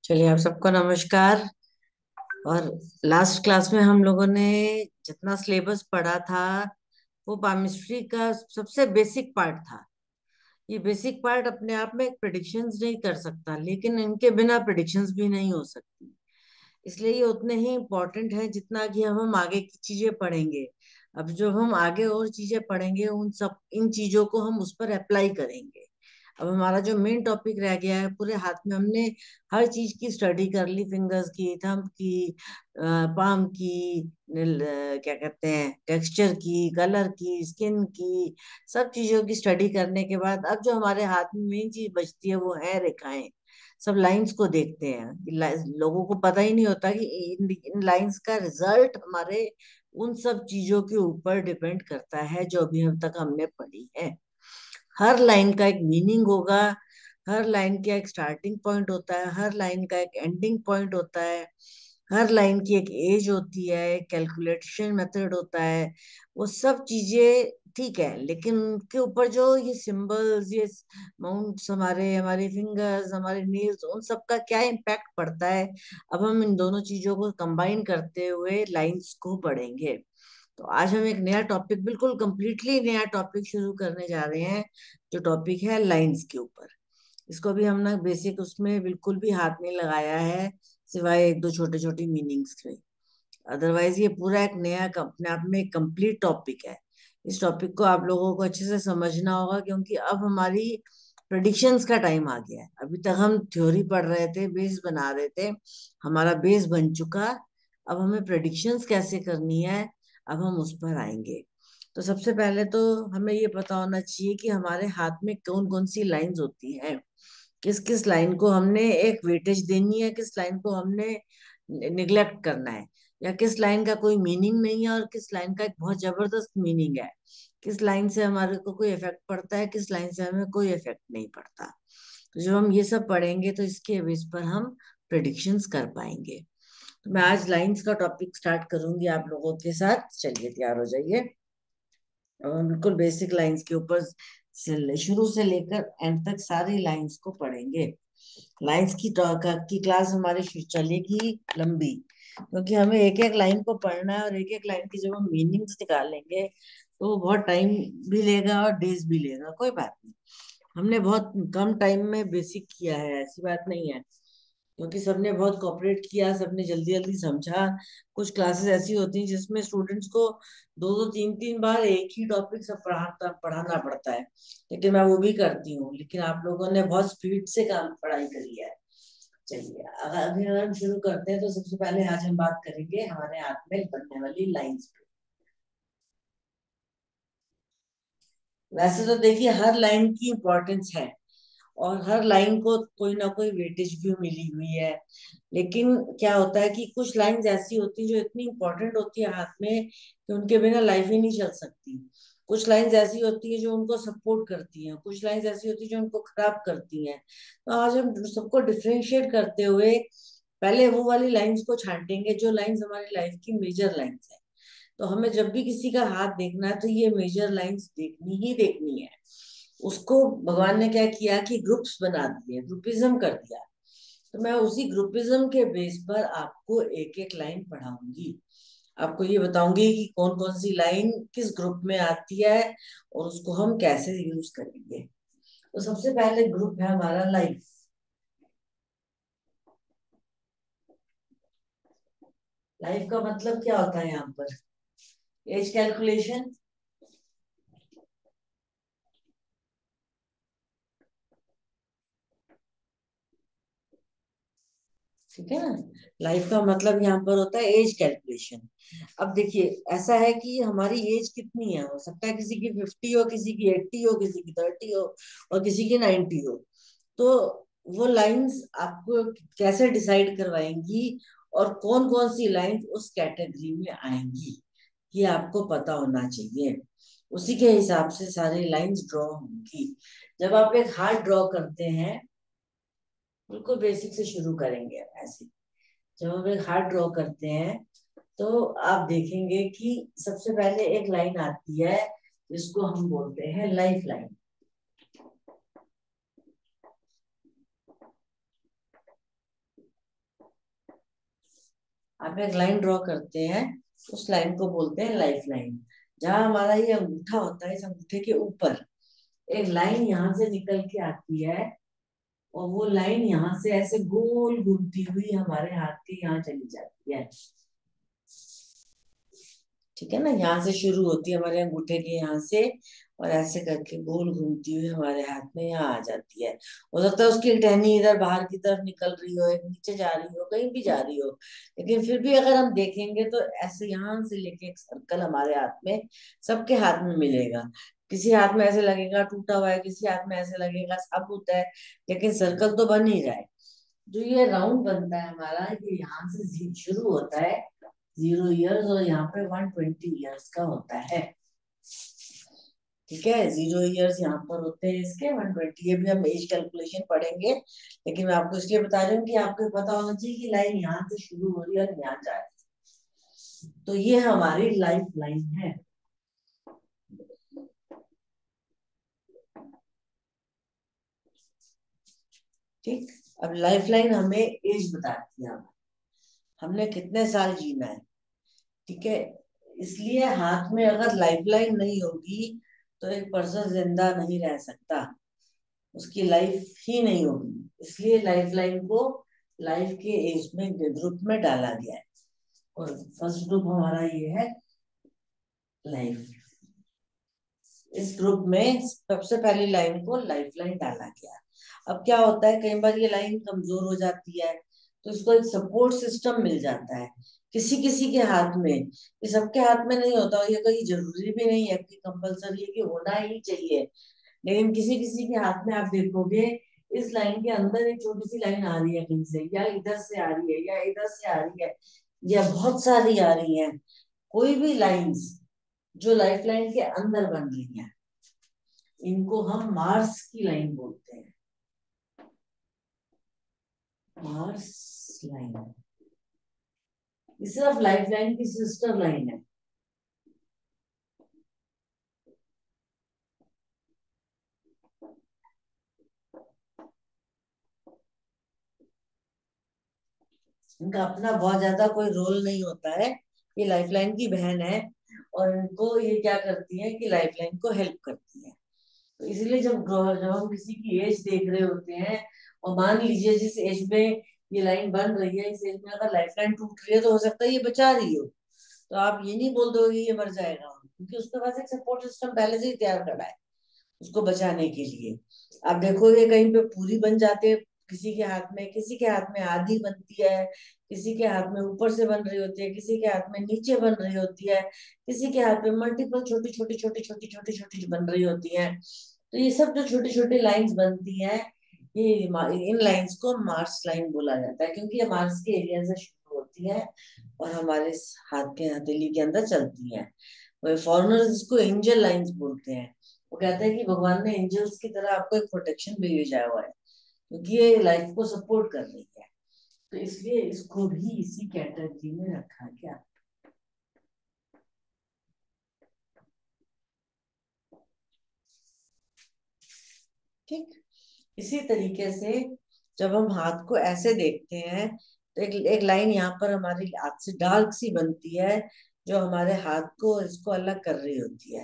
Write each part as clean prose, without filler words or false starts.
चलिए, आप सबको नमस्कार। और लास्ट क्लास में हम लोगों ने जितना सिलेबस पढ़ा था वो केमिस्ट्री का सबसे बेसिक पार्ट था। ये बेसिक पार्ट अपने आप में प्रिडिक्शंस नहीं कर सकता, लेकिन इनके बिना प्रिडिक्शंस भी नहीं हो सकती। इसलिए ये उतने ही इम्पोर्टेंट है जितना कि हम आगे की चीजें पढ़ेंगे। अब जो हम आगे और चीजें पढ़ेंगे उन सब इन चीजों को हम उस पर अप्लाई करेंगे। अब हमारा जो मेन टॉपिक रह गया है, पूरे हाथ में हमने हर चीज की स्टडी कर ली, फिंगर्स की, थंब की, पाम की, क्या कहते हैं, टेक्सचर की, कलर की, स्किन की, सब चीजों की स्टडी करने के बाद अब जो हमारे हाथ में मेन चीज बचती है वो है रेखाएं। सब लाइंस को देखते हैं लोगों को पता ही नहीं होता कि इन लाइंस का रिजल्ट हमारे उन सब चीजों के ऊपर डिपेंड करता है जो अभी हम तक हमने पढ़ी है। हर लाइन का एक मीनिंग होगा। हर लाइन का एक स्टार्टिंग पॉइंट होता है, हर लाइन का एक एंडिंग पॉइंट होता है। हर लाइन की एक एज होती है, एक कैलकुलेशन मेथड होता है। वो सब चीजें ठीक है, लेकिन उनके ऊपर जो ये सिंबल्स, ये माउंट्स, हमारे हमारे फिंगर्स, हमारे नील्स, उन सब का क्या इम्पैक्ट पड़ता है। अब हम इन दोनों चीजों को कंबाइन करते हुए लाइंस को पढ़ेंगे। तो आज हम एक नया टॉपिक, बिल्कुल कंप्लीटली नया टॉपिक शुरू करने जा रहे हैं, जो टॉपिक है लाइंस के ऊपर। इसको भी हमने बेसिक उसमें बिल्कुल भी हाथ नहीं लगाया है, सिवाय एक दो छोटे छोटे मीनिंग्स के। अदरवाइज ये पूरा एक नया अपने आप में एक कंप्लीट टॉपिक है। इस टॉपिक को आप लोगों को अच्छे से समझना होगा, क्योंकि अब हमारी प्रेडिक्शंस का टाइम आ गया है। अभी तक हम थ्योरी पढ़ रहे थे, बेस बना रहे थे, हमारा बेस बन चुका। अब हमें प्रेडिक्शंस कैसे करनी है, अब हम उस पर आएंगे। तो सबसे पहले तो हमें ये पता होना चाहिए कि हमारे हाथ में कौन कौन सी लाइंस होती हैं, किस किस लाइन को हमने एक वेटेज देनी है, किस लाइन को हमने निग्लेक्ट करना है, या किस लाइन का कोई मीनिंग नहीं है और किस लाइन का एक बहुत जबरदस्त मीनिंग है, किस लाइन से हमारे को कोई इफेक्ट पड़ता है, किस लाइन से हमें कोई इफेक्ट नहीं पड़ता। तो जब हम ये सब पढ़ेंगे तो इसके बेस पर हम प्रेडिक्शंस कर पाएंगे। तो मैं आज लाइंस का टॉपिक स्टार्ट करूंगी आप लोगों के साथ। चलिए, तैयार हो जाइए। और हम बिल्कुल बेसिक लाइंस के ऊपर शुरू से लेकर एंड तक सारी लाइंस को पढ़ेंगे। लाइंस की क्लास हमारी चलेगी लंबी, क्योंकि हमें एक एक लाइन को पढ़ना है, और एक एक लाइन की जब हम मीनिंग्स निकालेंगे तो वो बहुत टाइम भी लेगा और डेज भी लेगा। कोई बात नहीं, हमने बहुत कम टाइम में बेसिक किया है, ऐसी बात नहीं है, क्योंकि सबने बहुत कोऑपरेट किया, सबने जल्दी जल्दी समझा। कुछ क्लासेस ऐसी होती हैं जिसमें स्टूडेंट्स को दो दो तीन तीन बार एक ही टॉपिक सब पढ़ाना पड़ता है, लेकिन मैं वो भी करती हूँ। लेकिन आप लोगों ने बहुत स्पीड से काम पढ़ाई करी है। चलिए, अगर हम शुरू करते हैं तो सबसे पहले आज हम बात करेंगे हमारे हाथ में बनने वाली लाइंस पे। वैसे तो देखिए, हर लाइन की इम्पोर्टेंस है और हर लाइन को कोई ना कोई वेटेज भी मिली हुई है। लेकिन क्या होता है कि कुछ लाइंस ऐसी होती हैं जो इतनी इंपॉर्टेंट होती है हाथ में कि उनके बिना लाइफ ही नहीं चल सकती। कुछ लाइंस ऐसी होती है जो उनको सपोर्ट करती हैं, कुछ लाइंस ऐसी होती है जो उनको खराब करती हैं। तो आज हम सबको डिफरेंशिएट करते हुए पहले वो वाली लाइंस को छांटेंगे जो लाइंस हमारी लाइफ की मेजर लाइंस है। तो हमें जब भी किसी का हाथ देखना है तो ये मेजर लाइंस देखनी ही देखनी है। उसको भगवान ने क्या किया कि ग्रुप्स बना दिए, ग्रुपिज्म कर दिया। तो मैं उसी ग्रुपिज्म के बेस पर आपको एक एक लाइन पढ़ाऊंगी। आपको ये बताऊंगी कि कौन कौन सी लाइन किस ग्रुप में आती है और उसको हम कैसे यूज करेंगे। तो सबसे पहले ग्रुप है हमारा लाइफ। लाइफ का मतलब क्या होता है यहाँ पर? As calculation. ठीक है ना? लाइफ का मतलब यहाँ पर होता है एज कैलकुलेशन। अब देखिए, ऐसा है कि हमारी एज कितनी है, हो सकता है किसी की 50 हो, किसी की 80 हो, किसी की 30 हो, और किसी की 90 हो। तो वो लाइंस आपको कैसे डिसाइड करवाएंगी और कौन कौन सी लाइंस उस कैटेगरी में आएंगी, ये आपको पता होना चाहिए। उसी के हिसाब से सारी लाइंस ड्रॉ होंगी। जब आप एक हार्ट ड्रॉ करते हैं, बिल्कुल बेसिक से शुरू करेंगे ऐसे। जब हम एक हार्ट ड्रॉ करते हैं तो आप देखेंगे कि सबसे पहले एक लाइन आती है जिसको हम बोलते हैं लाइफ लाइन। आप एक लाइन ड्रॉ करते हैं, उस लाइन को बोलते हैं लाइफ लाइन। जहां हमारा ये अंगूठा होता है, इस अंगूठे के ऊपर एक लाइन यहाँ से निकल के आती है, और वो लाइन यहाँ से ऐसे गोल घूमती हुई हमारे हाथ के यहाँ चली जाती है। ठीक है ना, यहाँ से शुरू होती है हमारे अंगूठे के यहाँ से, और ऐसे करके गोल घूमती हुई हमारे हाथ में यहाँ आ जाती है। हो सकता है उसकी एक टहनी इधर बाहर की तरफ निकल रही हो, एक नीचे जा रही हो, कहीं भी जा रही हो, लेकिन फिर भी अगर हम देखेंगे तो ऐसे यहाँ से लेके एक सर्कल हमारे हाथ में, सबके हाथ में मिलेगा। किसी हाथ में ऐसे लगेगा टूटा हुआ है, किसी हाथ में ऐसे लगेगा साबुत है, लेकिन सर्कल तो बन ही रहा है। जो ये राउंड बनता है हमारा, ये यहाँ से शुरू होता है 0 ईयर्स, और यहाँ पे 120 ईयर्स का होता है। ठीक है, 0 ईयर्स यहाँ पर होते हैं इसके, 120, ये भी हम एज कैलकुलेशन पढ़ेंगे, लेकिन मैं आपको इसलिए बता रही हूँ कि आपको पता होना चाहिए कि लाइन यहाँ से शुरू हो रही है और यहाँ जा रही है। तो ये हमारी लाइफ लाइन है। ठीक, अब लाइफ लाइन हमें एज बताती है, हमने कितने साल जीना है। ठीक है, इसलिए हाथ में अगर लाइफ लाइन नहीं होगी तो एक पर्सन जिंदा नहीं रह सकता, उसकी लाइफ ही नहीं होगी। इसलिए लाइफ लाइन को लाइफ के एज में ग्रुप में डाला गया है, और फर्स्ट ग्रुप हमारा ये है लाइफ। इस ग्रुप में सबसे पहली लाइन को लाइफ लाइन डाला गया। अब क्या होता है, कई बार ये लाइन कमजोर हो जाती है, तो इसको एक सपोर्ट सिस्टम मिल जाता है किसी किसी के हाथ में। ये सबके हाथ में नहीं होता, और ये कोई जरूरी भी नहीं है कि कंपलसरी है कि होना ही चाहिए, लेकिन किसी किसी के हाथ में आप देखोगे इस लाइन के अंदर एक छोटी सी लाइन आ रही है कहीं से, या इधर से आ रही है, या इधर से आ रही है, या बहुत सारी आ रही है। कोई भी लाइंस जो लाइफ लाइन के अंदर बन रही हैं, इनको हम मार्स की लाइन बोलते हैं। मार्स लाइन, ये सिर्फ लाइफ लाइन की सिस्टर लाइन है। इनका अपना बहुत ज्यादा कोई रोल नहीं होता है, ये लाइफलाइन की बहन है, और इनको ये क्या करती है कि लाइफलाइन को हेल्प करती है। तो इसलिए जब हम किसी की एज देख रहे होते हैं, और मान लीजिए जिस एज में ये लाइन बन रही है, इस एज में अगर लाइफलाइन टूट रही है, तो हो सकता है ये बचा रही हो, तो आप ये नहीं बोल दोगे ये मर जाएगा, क्योंकि उसके पास एक सपोर्ट सिस्टम पहले से ही तैयार करा है उसको बचाने के लिए। आप देखोगे कहीं पे पूरी बन जाते हैं किसी के हाथ में, किसी के हाथ में आधी बनती है, किसी के हाथ में ऊपर से बन रही होती है, किसी के हाथ में नीचे बन रही होती है, किसी के हाथ में मल्टीपल छोटी छोटी छोटी छोटी छोटी छोटी बन रही होती है। तो ये सब जो छोटी छोटी लाइंस बनती हैं, ये इन लाइंस को मार्स लाइन बोला जाता है, क्योंकि ये मार्स के एरिया से शुरू होती है और हमारे इस हाथ के हथेली के अंदर चलती है। फॉरेनर्स इसको एंजल लाइंस बोलते हैं। वो कहते हैं कि भगवान ने एंजल्स की तरह आपको एक प्रोटेक्शन भेजा हुआ है, क्योंकि ये लाइफ को सपोर्ट कर रही है, तो इसलिए इसको भी इसी कैटेगरी में रखा गया। ठीक, इसी तरीके से जब हम हाथ को ऐसे देखते हैं, तो एक लाइन यहाँ पर हमारी हाथ से डार्क सी बनती है, जो हमारे हाथ को इसको अलग कर रही होती है।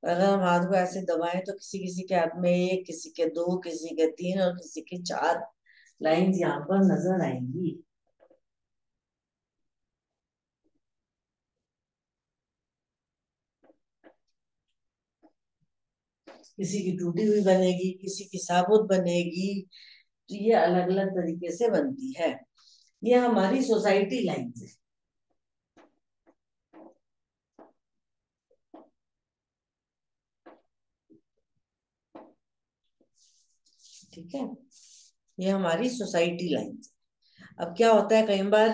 और अगर हम हाथ को ऐसे दबाएं तो किसी किसी के हाथ में एक, किसी के दो, किसी के तीन, और किसी के चार लाइंस यहाँ पर नजर आएंगी। किसी की टूटी हुई बनेगी, किसी की साबुत बनेगी, तो ये अलग अलग तरीके से बनती है। ये हमारी सोसाइटी लाइन है। ठीक है, ये हमारी सोसाइटी लाइन है। अब क्या होता है कई बार,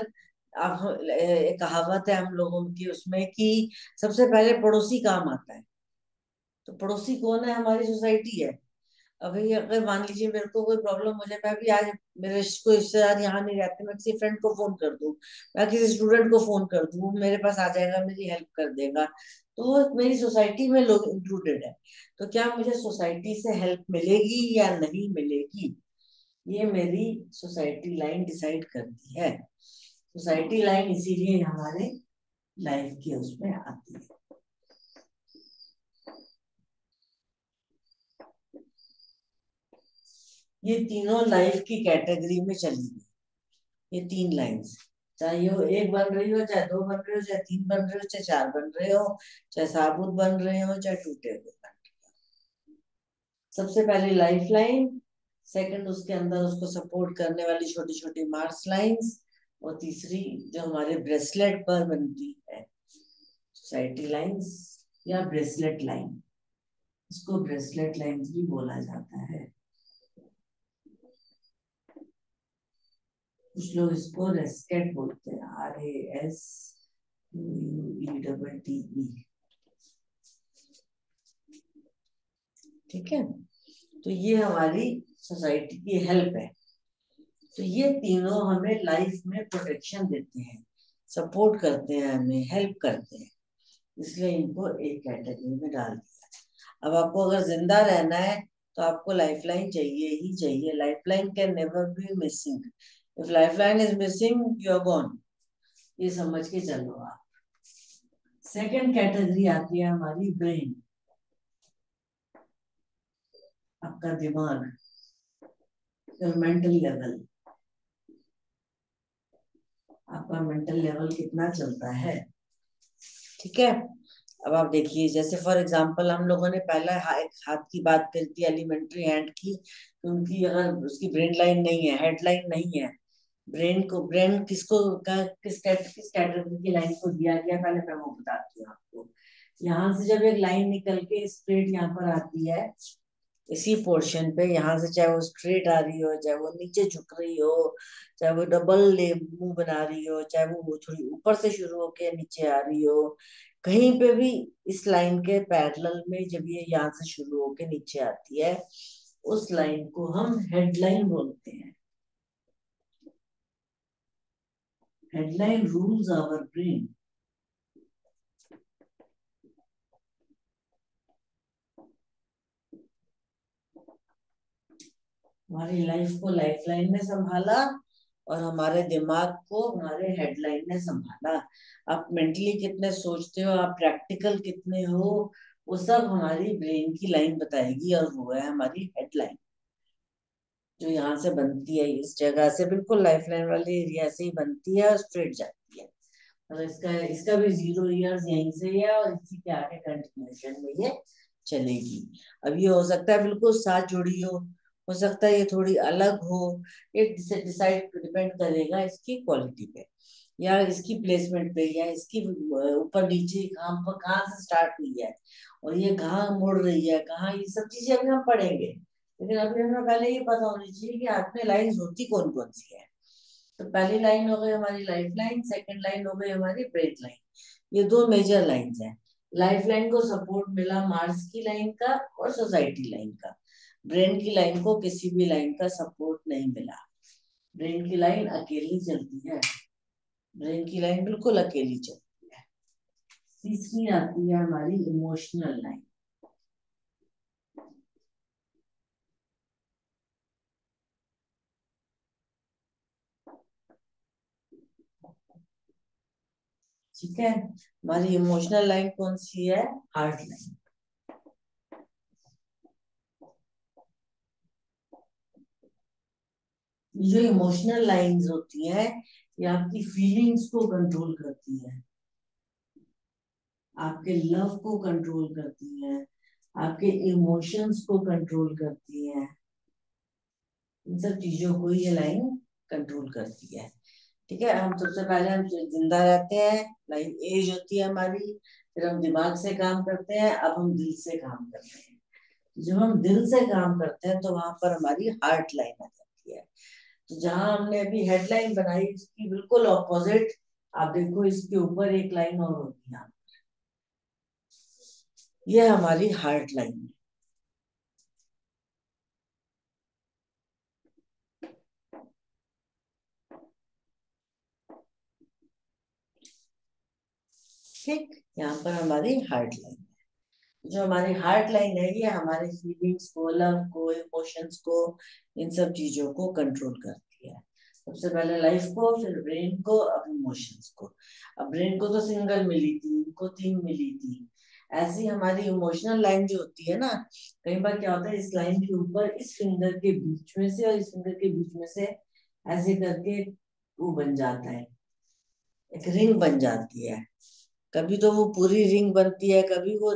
अब एक कहावत है हम लोगों की उसमें कि सबसे पहले पड़ोसी काम आता है। तो पड़ोसी कौन है, हमारी सोसाइटी है। अभी अगर मान लीजिए मेरे को कोई प्रॉब्लम हो जाए, मैं भी आज मेरे कोई रिश्तेदार यहाँ नहीं रहते, मैं किसी फ्रेंड को फोन कर दूं, मैं किसी स्टूडेंट को फोन कर दूं, मेरे पास आ जाएगा, मेरी हेल्प कर देगा, तो वो मेरी सोसाइटी में लोग इंक्लूडेड है। तो क्या मुझे सोसाइटी से हेल्प मिलेगी या नहीं मिलेगी, ये मेरी सोसाइटी लाइन डिसाइड करती है। सोसाइटी लाइन इसीलिए हमारे लाइफ की उसमें आती है। ये तीनों लाइफ की कैटेगरी में चली गई, ये तीन लाइंस, चाहे ये एक बन रही हो, चाहे दो बन रही हो, चाहे तीन बन रहे हो, चाहे चार बन रहे हो, चाहे साबुत बन रहे हो, चाहे टूटे हुए बन रहे हो। सबसे पहले लाइफ लाइन, सेकंड उसके अंदर उसको सपोर्ट करने वाली छोटी छोटी मार्स लाइंस, और तीसरी जो हमारे ब्रेसलेट पर बनती है सोसाइटी लाइंस या ब्रेसलेट लाइन, इसको ब्रेसलेट लाइंस भी बोला जाता है। कुछ लोग इसको रेस्केट बोलते हैं, RASQUETTE। ठीक है, तो ये हमारी सोसाइटी की हेल्प है। तो ये तीनों हमें लाइफ में प्रोटेक्शन देते हैं, सपोर्ट करते हैं, हमें हेल्प करते हैं, इसलिए इनको एक कैटेगरी में डाल दिया। अब आपको अगर जिंदा रहना है तो आपको लाइफलाइन चाहिए ही चाहिए, lifeline can never be missing. If lifeline is missing you are gone, ये समझ के चलो आप। सेकंड कैटेगरी आती है हमारी ब्रेन, आपका दिमाग, मेंटल लेवल, आपका मेंटल लेवल कितना चलता है। ठीक है, अब आप देखिए, जैसे फॉर एग्जांपल हम लोगों ने पहला एक हाथ की बात करी थी, एलिमेंट्री हैंड की, तो उनकी अगर उसकी ब्रेन लाइन नहीं है, हेड लाइन नहीं है, ब्रेन किसको किस कैटेगरी की लाइन को दिया गया, पहले मैं वो बताती हूँ आपको। यहाँ से जब एक लाइन निकल के स्ट्रेट यहाँ पर आती है, इसी पोर्शन पे, यहाँ से चाहे वो स्ट्रेट आ रही हो, चाहे वो नीचे झुक रही हो, चाहे वो डबल ले मुंह बना रही हो, चाहे वो थोड़ी ऊपर से शुरू होके नीचे आ रही हो, कहीं पे भी इस लाइन के पैरेलल में जब ये यहाँ से शुरू होके नीचे आती है, उस लाइन को हम हेडलाइन बोलते हैं। Headline rules our brain. हमारी लाइफ को लाइफलाइन ने संभाला और हमारे दिमाग को हमारे हेडलाइन ने संभाला। आप मेंटली कितने सोचते हो, आप प्रैक्टिकल कितने हो, वो सब हमारी ब्रेन की लाइन बताएगी, और वो है हमारी हेडलाइन, जो यहाँ से बनती है, इस जगह से बिल्कुल लाइफलाइन वाले एरिया से ही बनती है और स्ट्रेट जाती है। और इसका इसका भी 0 इयर्स यहीं से है, और इसी के आगे कंटिन्यूएशन में ये चलेगी। अब ये हो सकता है बिल्कुल साथ जुड़ी हो सकता है ये थोड़ी अलग हो, ये डिसाइड डिपेंड करेगा इसकी क्वालिटी पे, या इसकी प्लेसमेंट पे, या इसकी ऊपर नीचे कहाँ पर कहाँ से स्टार्ट हुई है, और ये कहाँ मुड़ रही है, कहाँ, ये सब चीजें अभी हम पढ़ेंगे। लेकिन अभी हमें पहले ये पता होनी चाहिए कि हाथ में लाइंस होती कौन कौन सी है। तो पहली लाइन हो गई हमारी लाइफ लाइन, सेकेंड लाइन हो गई हमारी ब्रेड लाइन, ये दो मेजर लाइंस हैं। लाइफ लाइन को सपोर्ट मिला मार्स की लाइन का और सोसाइटी लाइन का, ब्रेन की लाइन को किसी भी लाइन का सपोर्ट नहीं मिला। ब्रेन की लाइन अकेली चलती है, ब्रेन की लाइन बिल्कुल अकेली चलती है। तीसरी आती है हमारी इमोशनल लाइन। ठीक है, हमारी इमोशनल लाइन कौन सी है, हार्ट लाइन। जो इमोशनल लाइंस होती हैं ये आपकी फीलिंग्स को कंट्रोल करती है, आपके लव को कंट्रोल करती हैं, आपके इमोशंस को कंट्रोल करती हैं, इन सब चीजों को ये लाइन कंट्रोल करती है। ठीक है, हम सबसे पहले हम जिंदा रहते हैं, लाइफ एज होती है हमारी, फिर हम दिमाग से काम करते हैं, अब हम दिल से काम करते हैं। जब हम दिल से काम करते हैं तो वहां पर हमारी हार्ट लाइन आ जाती है। तो जहां हमने अभी हेडलाइन बनाई इसकी बिल्कुल ऑपोजिट, आप देखो इसके ऊपर एक लाइन और होती है, ये हमारी हार्ट लाइन है। ठीक, यहाँ पर हमारी हार्ट लाइन है। जो हमारी हार्ट लाइन है ये हमारे फीलिंग्स को, लव को, इमोशंस को, इन सब चीजों को कंट्रोल करती है। सबसे पहले लाइफ को, फिर ब्रेन को, अब इमोशंस को। अब ब्रेन को तो सिंगल मिली थी, इनको तीन मिली थी। ऐसी हमारी इमोशनल लाइन जो होती है ना, कई बार क्या होता है, इस लाइन के ऊपर इस फिंगर के बीच में से और इस फिंगर के बीच में से ऐसे करके वो बन जाता है, एक रिंग बन जाती है। कभी तो वो पूरी रिंग बनती है, कभी वो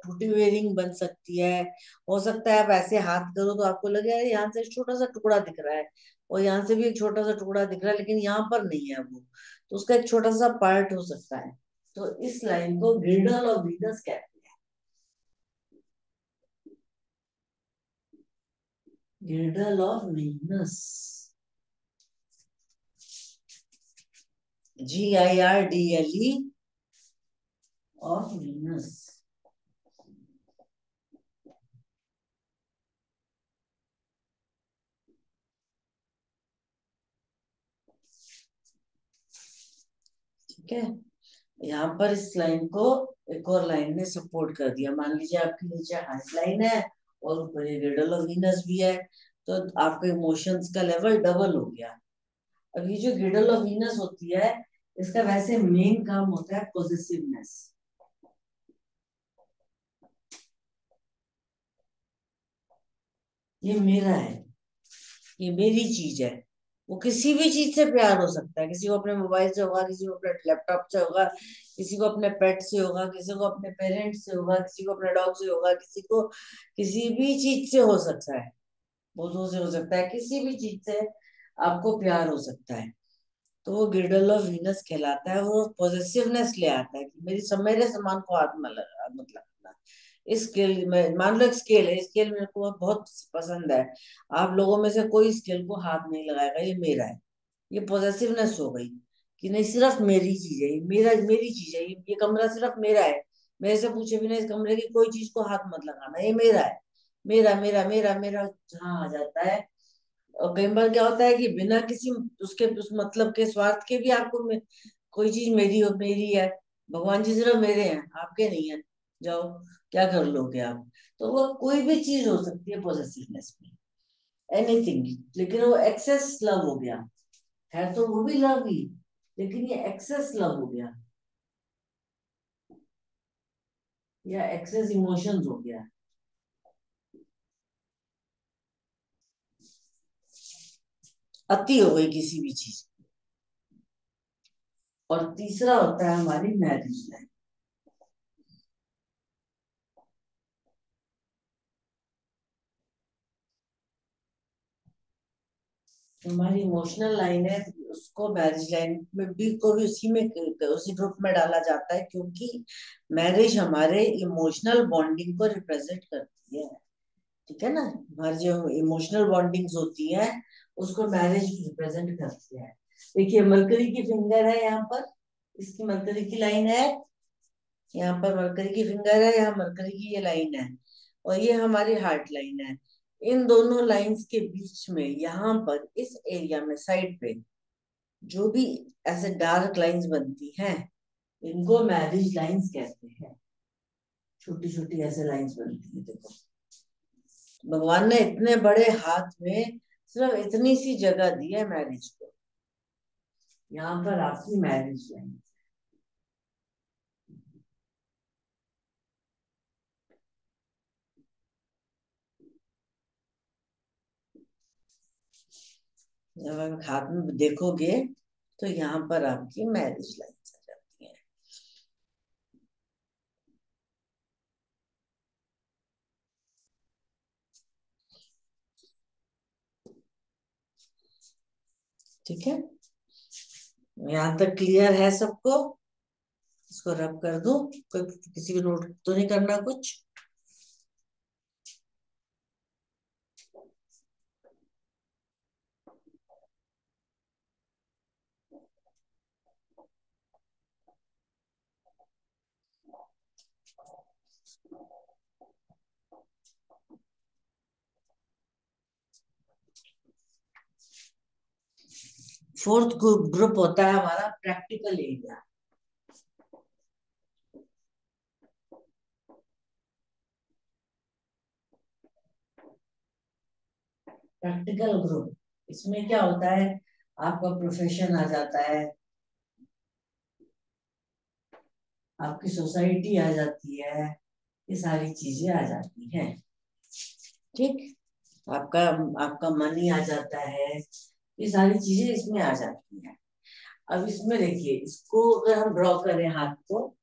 टूटी हुई रिंग बन सकती है। हो सकता है आप ऐसे हाथ करो तो आपको लगे यार यहाँ से एक छोटा सा टुकड़ा दिख रहा है, और यहाँ से भी एक छोटा सा टुकड़ा दिख रहा है, लेकिन यहाँ पर नहीं है वो, तो उसका एक छोटा सा पार्ट हो सकता है। तो इस लाइन को गिर्डल ऑफ वीनस कहते हैं। गिर्डल of Venus, GIRDLE of Venus. ठीक है, यहाँ पर इस लाइन को एक और लाइन ने सपोर्ट कर दिया। मान लीजिए आपके नीचे हार्ट लाइन है और ऊपर ये गिर्डल ऑफ वीनस भी है, तो आपके इमोशंस का लेवल डबल हो गया। अब ये जो गिर्डल ऑफ वीनस होती है, इसका वैसे मेन काम होता है पॉजिटिवनेस। ये मेरा है, ये मेरी चीज है। वो किसी भी चीज से प्यार हो सकता है, किसी को अपने मोबाइल से होगा, किसी को अपने लैपटॉप से होगा, किसी को अपने पेट से होगा, किसी को अपने पेरेंट्स से होगा, किसी को अपने डॉग से होगा, किसी को किसी भी चीज से हो सकता है, पौधों से हो सकता है, किसी भी चीज से आपको प्यार हो सकता है। तो वो गिर्डल ऑफ वीनस कहलाता है। वो पॉजिटिवनेस ले आता है कि मेरे सामान को हाथ मत लगाना। इस स्केल में मान लो एक स्केल है, स्केल मेरे को बहुत पसंद है, आप लोगों में से कोई स्केल को हाथ नहीं लगाएगा, ये मेरा है। ये पॉजिटिवनेस हो गई कि नहीं, सिर्फ मेरी चीज है, ये मेरी चीज है, ये कमरा सिर्फ मेरा है। मेरे से पूछे बिना इस कमरे की कोई चीज को हाथ मत लगाना, ये मेरा है। मेरा मेरा मेरा मेरा जहाँ आ जाता है। और कई बार क्या होता है कि बिना किसी उसके उस मतलब के स्वार्थ के भी आपको कोई चीज मेरी है। भगवान जी सिर्फ मेरे हैं, आपके नहीं है, जाओ क्या कर लोगे आप। तो वो कोई भी चीज हो सकती है पॉजिटिवनेस में, एनीथिंग। लेकिन वो एक्सेस लव हो गया, है तो वो भी लव ही, लेकिन ये एक्सेस लव हो गया, या एक्सेस इमोशंस हो गया। अति हो गई किसी भी चीज। और तीसरा होता है हमारी मैरिज लाइन। हमारी इमोशनल लाइन है, उसको मैरिज लाइन में भी को भी उसी में उसी ग्रुप में डाला जाता है, क्योंकि मैरिज हमारे इमोशनल बॉन्डिंग को रिप्रेजेंट करती है। ठीक है ना, हमारी जो इमोशनल बॉन्डिंग्स होती है उसको मैरिज रिप्रेजेंट करती है। देखिए मरकरी की फिंगर है यहाँ पर, इसकी मरकरी की लाइन है, यहाँ पर मरकरी की फिंगर है, यहाँ मरकरी की ये लाइन है, और ये हमारी हार्ट लाइन है। इन दोनों लाइंस के बीच में यहाँ पर इस एरिया में साइड पे जो भी ऐसे डार्क लाइंस बनती हैं, इनको मैरिज लाइंस कहते हैं। छोटी छोटी ऐसे लाइंस बनती है, देखो भगवान ने इतने बड़े हाथ में सिर्फ इतनी सी जगह दी है मैरिज को। यहाँ पर आपकी मैरिज लाइन। जब आप हाथ में देखोगे तो यहाँ पर आपकी मैरिज लाइन आ जाती है। ठीक है, यहाँ तक क्लियर है सबको? इसको रब कर दो, कोई किसी को नोट तो नहीं करना कुछ? फोर्थ ग्रुप होता है हमारा प्रैक्टिकल एरिया। प्रैक्टिकल ग्रुप, इसमें क्या होता है, आपका प्रोफेशन आ जाता है, आपकी सोसाइटी आ जाती है, ये सारी चीजें आ जाती हैं। ठीक। आपका आपका मनी आ जाता है, ये सारी चीजें इसमें आ जाती हैं। अब इसमें देखिए, इसको अगर हम ड्रॉ करें हाथ को,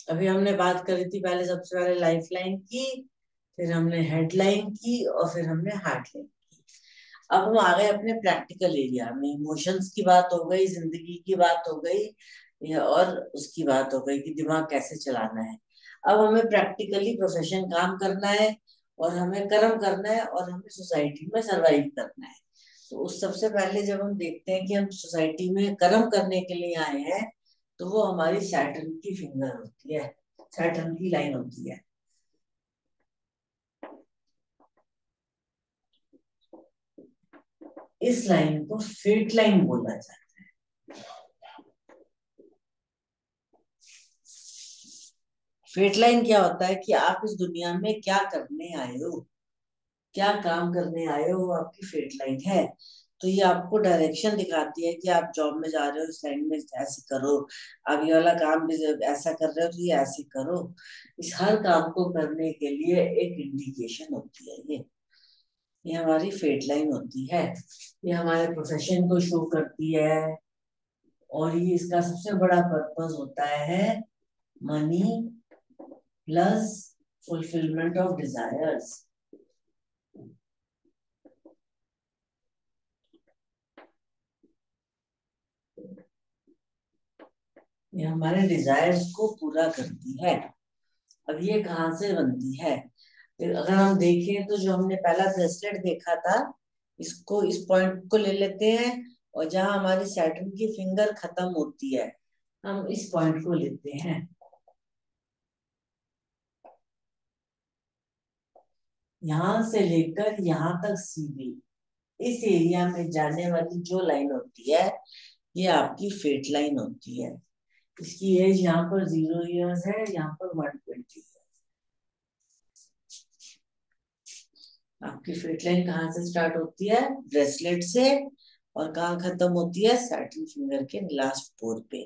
अभी हमने बात करी थी पहले, सबसे पहले लाइफ लाइन की, फिर हमने हेडलाइन की, और फिर हमने हार्ट लाइन की। अब हम आ गए अपने प्रैक्टिकल एरिया में। इमोशंस की बात हो गई, जिंदगी की बात हो गई, और उसकी बात हो गई कि दिमाग कैसे चलाना है। अब हमें प्रैक्टिकली प्रोफेशन काम करना है, और हमें कर्म करना है, और हमें सोसाइटी में सरवाइव करना है। तो उस सबसे पहले जब हम देखते हैं कि हम सोसाइटी में कर्म करने के लिए आए हैं, तो वो हमारी सैटर्न की फिंगर होती है, सैटर्न की लाइन होती है। इस लाइन को फेट लाइन बोला जाता है। फेट लाइन क्या होता है कि आप इस दुनिया में क्या करने आए हो, क्या काम करने आए हो, वो आपकी फेट लाइन है। तो ये आपको डायरेक्शन दिखाती है कि आप जॉब में जा रहे हो, इस लाइन में ऐसे करो। आप ये वाला काम भी ऐसा कर रहे हो तो ये ऐसे करो। इस हर काम को करने के लिए एक इंडिकेशन होती है ये हमारी फेट लाइन होती है। ये हमारे प्रोफेशन को शो करती है, और ये इसका सबसे बड़ा पर्पस होता है money plus fulfilment of desires. ये हमारे डिजायर्स को पूरा करती है। अब ये कहाँ से बनती है? फिर अगर हम देखें तो जो हमने पहला ब्रेसलेट देखा था, इसको, इस पॉइंट को ले लेते हैं, और जहां हमारी सैटर्न की फिंगर खत्म होती है, हम इस पॉइंट को लेते हैं। यहां से लेकर यहां तक सीधी इस एरिया में जाने वाली जो लाइन होती है, ये आपकी फेट लाइन होती है। इसकी एज यहाँ पर 0 इयर्स है, यहाँ पर 120। आपकी फेट लाइन कहाँ से स्टार्ट होती है? ब्रेसलेट से। और कहाँ खत्म होती है? सैटर्न फिंगर के लास्ट पोर पे।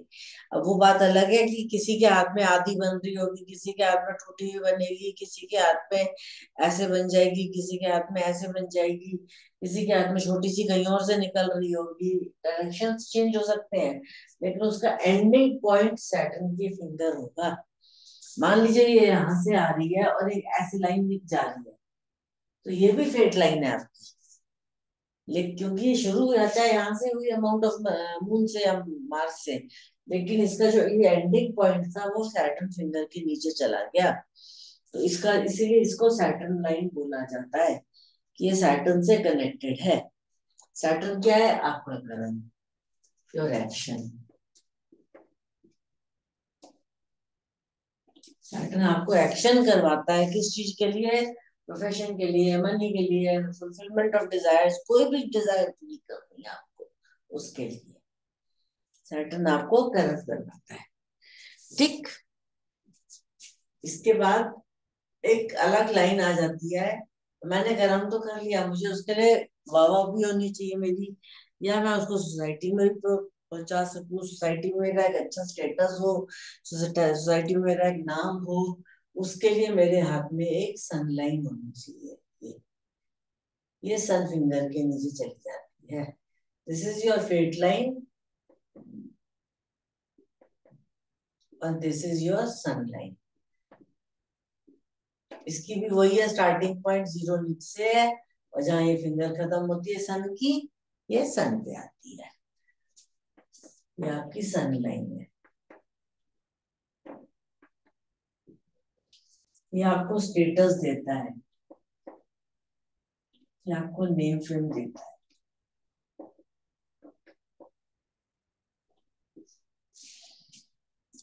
अब वो बात अलग है कि किसी के हाथ में आधी बन रही होगी, किसी के हाथ में टूटी हुई बनेगी, किसी के हाथ में ऐसे बन जाएगी, किसी के हाथ में ऐसे बन जाएगी, किसी के हाथ में छोटी सी कहीं और से निकल रही होगी। डायरेक्शन चेंज हो सकते हैं, लेकिन उसका एंडिंग पॉइंट सैटर्न की फिंगर होगा। मान लीजिए ये यहाँ से आ रही है और एक ऐसी लाइन जा रही है, तो ये भी फेट लाइन है आपकी। लेकिन क्योंकि ये शुरू हुआ, चाहे यहाँ से हुई अमाउंट ऑफ मून से या मार्स से, लेकिन इसका जो ये एंडिंग पॉइंट था वो सैटर्न फिंगर के नीचे चला गया। तो इसका, इसीलिए इसको सैटर्न लाइन बोला जाता है कि ये सैटर्न से कनेक्टेड है। सैटर्न क्या है? आपका कर्म, योर एक्शन। सैटर्न आपको एक्शन करवाता है, किस चीज के लिए? प्रोफेशन के लिए, मनी के लिए, फुलफिलमेंट ऑफ डिजायर्स, कोई भी डिजायर पूरी करनी है आपको, उसके लिए सैटर्न आपको कर्व करवाता है। ठीक। इसके बाद एक अलग लाइन आ जाती है। मैंने कर्म तो कर लिया, मुझे उसके लिए वाह वाह भी होनी चाहिए मेरी, या मैं उसको सोसाइटी में भी पहुंचा सकूं, सोसाइटी में मेरा एक अच्छा स्टेटस हो, सोसाइटी में मेरा एक नाम हो। उसके लिए मेरे हाथ में एक सन लाइन होनी चाहिए। ये सन फिंगर के नीचे चली जाती है। This is your fate line, और this is your sun line. इसकी भी वही है, स्टार्टिंग पॉइंट 0 नीचे से है, और जहां ये फिंगर खत्म होती है सन की, ये सन पे आती है। ये आपकी सन लाइन है। ये आपको स्टेटस देता है, ये आपको नेम फेम देता है।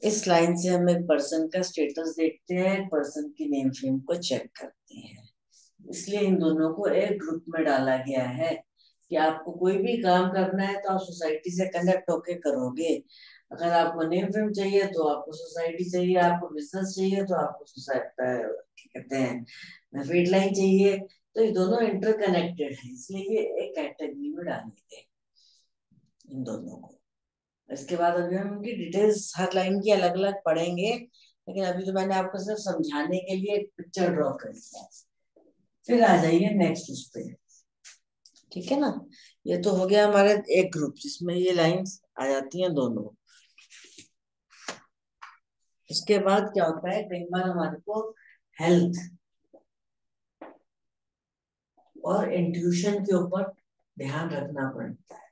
इस लाइन से हम एक पर्सन का स्टेटस देखते हैं, पर्सन की नेम फेम को चेक करते हैं। इसलिए इन दोनों को एक ग्रुप में डाला गया है कि आपको कोई भी काम करना है तो आप सोसाइटी से कनेक्ट होके करोगे। अगर आपको नेम फेम चाहिए तो आपको सोसाइटी चाहिए, आपको बिजनेस चाहिए तो आपको सोसाइटी क्या कहते हैं फीड लाइन चाहिए। तो ये दोनों इंटरकनेक्टेड है, इसलिए ये एक कैटेगरी में डालेंगे इन दोनों को। इसके बाद अभी हम इनकी डिटेल्स हर लाइन की अलग अलग पढ़ेंगे, लेकिन अभी तो मैंने आपको सिर्फ समझाने के लिए एक पिक्चर ड्रॉ कर दिया है। फिर आ जाइए नेक्स्ट उस पे। ठीक है ना। ये तो हो गया हमारे एक ग्रुप जिसमें ये लाइंस आ जाती हैं दोनों। इसके बाद क्या होता है, कई बार हमारे को हेल्थ और इंट्यूशन के ऊपर ध्यान रखना पड़ता है।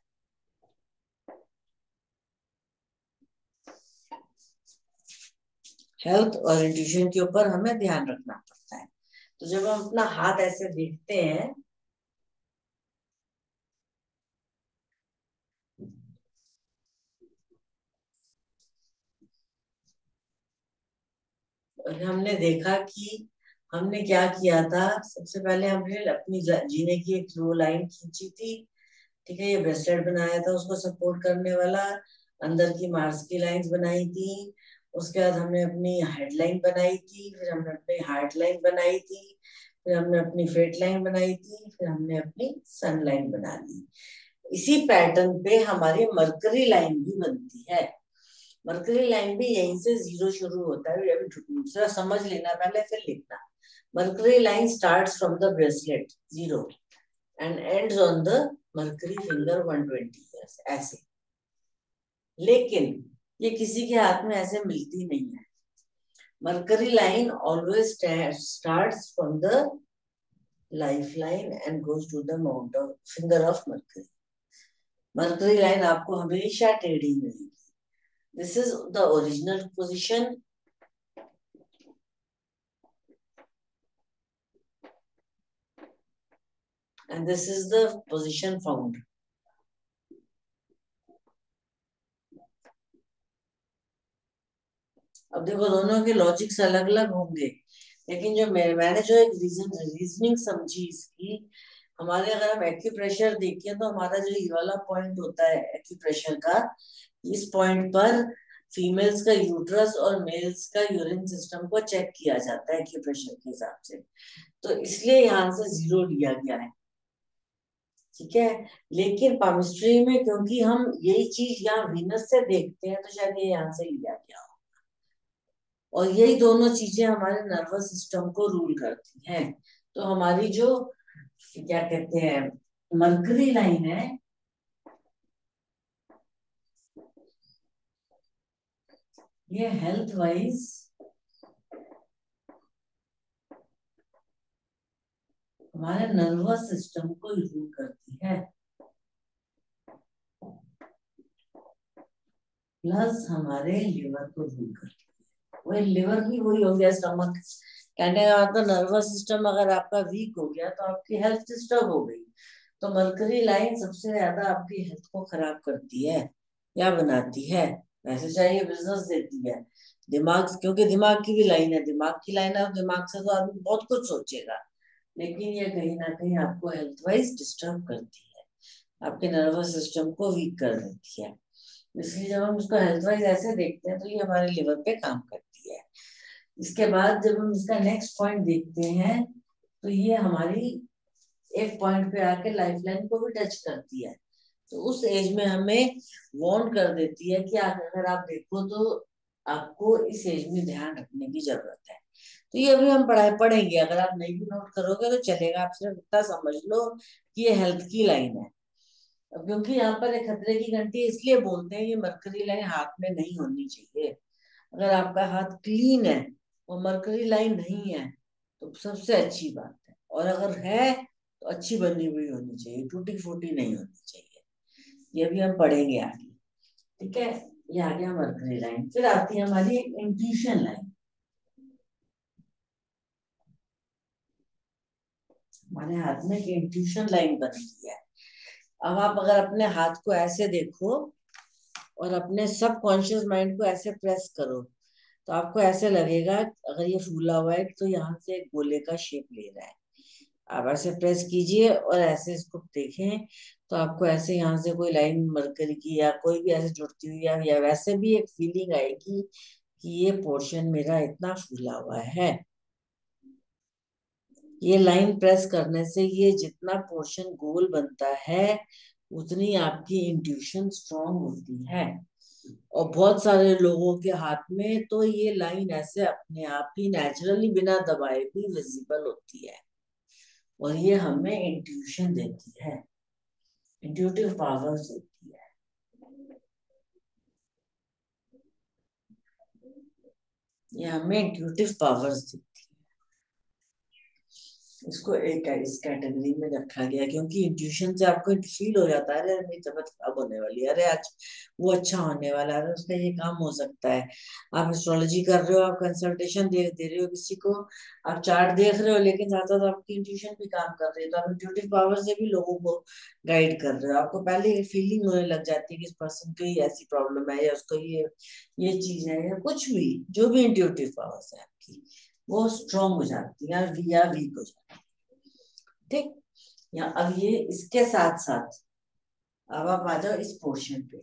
हेल्थ और इंट्यूशन के ऊपर हमें ध्यान रखना पड़ता है। तो जब हम अपना हाथ ऐसे देखते हैं, और हमने देखा कि हमने क्या किया था, सबसे पहले हमने अपनी जीने की एक फ्लो लाइन खींची थी। ठीक है, ये ब्रेसलेट बनाया था उसको सपोर्ट करने वाला, अंदर की मार्स की लाइंस बनाई थी। उसके बाद हमने अपनी हेडलाइन बनाई थी, फिर हमने अपनी हार्ट लाइन बनाई थी, फिर हमने अपनी फेट लाइन बनाई थी, फिर हमने अपनी सन लाइन बना ली। इसी पैटर्न पे हमारी मरकरी लाइन भी बनती है। मरकरी लाइन भी यहीं से जीरो शुरू होता है। अभी दूसरा समझ लेना पहले फिर लिखना। Mercury line starts from the bracelet zero and ends on the mercury finger 120 years, ऐसे। लेकिन ये किसी के हाथ में ऐसे मिलती नहीं है। Mercury line always starts from the life line and goes to the mount of finger of mercury. Mercury line आपको हमेशा टेढ़ी मिलेगी। This is the original position and this is the position found. अब देखो दोनों के लॉजिक्स अलग अलग होंगे, लेकिन जो मैंने जो एक रीजनिंग समझी इसकी, हमारे अगर हम एक्यूप्रेशर देखें तो हमारा जो ये वाला पॉइंट होता है एक्यूप्रेशर का, इस पॉइंट पर फीमेल्स का यूट्रस और मेल्स का यूरिन सिस्टम को चेक किया जाता है एक्यूप्रेशर के हिसाब से। तो इसलिए यहाँ से जीरो लिया गया है। ठीक है, लेकिन पामिस्ट्री में क्योंकि हम यही चीज यहाँ वीनस से देखते हैं तो शायद ये यहाँ से लिया गया हो। और यही दोनों चीजें हमारे नर्वस सिस्टम को रूल करती हैं। तो हमारी जो क्या कहते हैं मरकरी लाइन है, ये हेल्थ वाइज हमारे नर्वस सिस्टम को रूल करती है, प्लस हमारे लिवर को रूल करती है। वही लिवर भी वही हो गया स्टमक। कहने का मतलब नर्वस सिस्टम अगर आपका वीक हो गया तो आपकी हेल्थ डिस्टर्ब हो गई। तो मरकरी लाइन सबसे ज्यादा आपकी हेल्थ को खराब करती है या बनाती है। वैसे चाहिए बिजनेस देती है, दिमाग, क्योंकि दिमाग की भी लाइन है, दिमाग की लाइन है, दिमाग से तो आदमी बहुत कुछ सोचेगा, लेकिन ये कहीं ना कहीं आपको हेल्थ वाइज डिस्टर्ब करती है, आपके नर्वस सिस्टम को वीक कर देती है। इसलिए जब हम उसको हेल्थ वाइज ऐसे देखते हैं तो ये हमारे लिवर पे काम करती है। इसके बाद जब हम इसका नेक्स्ट पॉइंट देखते हैं तो ये हमारी एक पॉइंट पे आके लाइफ लाइन को भी टच करती है। तो उस एज में हमें वार्न कर देती है कि अगर आप देखो तो आपको इस एज में ध्यान रखने की जरूरत है। तो ये अभी हम पढ़ाई पढ़ेंगे, अगर आप नहीं भी नोट करोगे तो चलेगा, आप सिर्फ इतना समझ लो कि ये हेल्थ की लाइन है। अब क्योंकि यहाँ पर एक खतरे की घंटी इसलिए बोलते हैं, ये मरकरी लाइन हाथ में नहीं होनी चाहिए। अगर आपका हाथ क्लीन है और मरकरी लाइन नहीं है तो सबसे अच्छी बात है, और अगर है तो अच्छी बनी हुई होनी चाहिए, टूटी फूटी नहीं होनी चाहिए। ये भी हम पढ़ेंगे आगे। ठीक है, ये आ गया मरकरी लाइन। फिर आती है हमारी इंट्यूशन लाइन। हमारे हाथ में एक इंट्यूशन लाइन बनती है। अब आप अगर अपने हाथ को ऐसे देखो और अपने सब कॉन्शियस माइंड को ऐसे प्रेस करो तो आपको ऐसे लगेगा अगर ये फूला हुआ है तो यहाँ से एक गोले का शेप ले रहा है। आप ऐसे प्रेस कीजिए और ऐसे इसको देखें तो आपको ऐसे यहाँ से कोई लाइन मरकरी की या कोई भी ऐसे जुड़ती हुई या वैसे भी एक फीलिंग आएगी कि ये पोर्शन मेरा इतना फूला हुआ है। ये लाइन प्रेस करने से ये जितना पोर्शन गोल बनता है उतनी आपकी इंट्यूशन स्ट्रांग होती है। और बहुत सारे लोगों के हाथ में तो ये लाइन ऐसे अपने आप ही नेचुरली बिना दबाए भी विजिबल होती है। और ये हमें इंट्यूशन देती है, इंट्यूटिव पावर्स देती है। ये हमें इंट्यूटिव पावर्स देती है। इसको एक इस कैटेगरी में रखा गया क्योंकि इंट्यूशन से आपको फील हो जाता है, अरे मेरी तबीयत खराब होने वाली है, अरे आज वो अच्छा होने वाला है, अरे उसका ये काम हो सकता है। आप एस्ट्रोलॉजी कर रहे हो, आप कंसल्टेशन दे रहे हो किसी को, आप चार्ट देख रहे हो, लेकिन साथ साथ आपकी इंट्यूशन भी काम कर रही है, तो आप इंट्यूटिव पावर से भी लोगों को गाइड कर रहे हो। आपको पहले एक फीलिंग होने लग जाती है कि इस पर्सन को ये ऐसी प्रॉब्लम है या उसको ये चीज है या कुछ भी, जो भी इंट्यूटिव पावर्स है आपकी वो स्ट्रांग हो जाती है या वीक हो जाती है। ठीक। या अब ये इसके साथ साथ अब आप आ जाओ इस पोर्शन पे।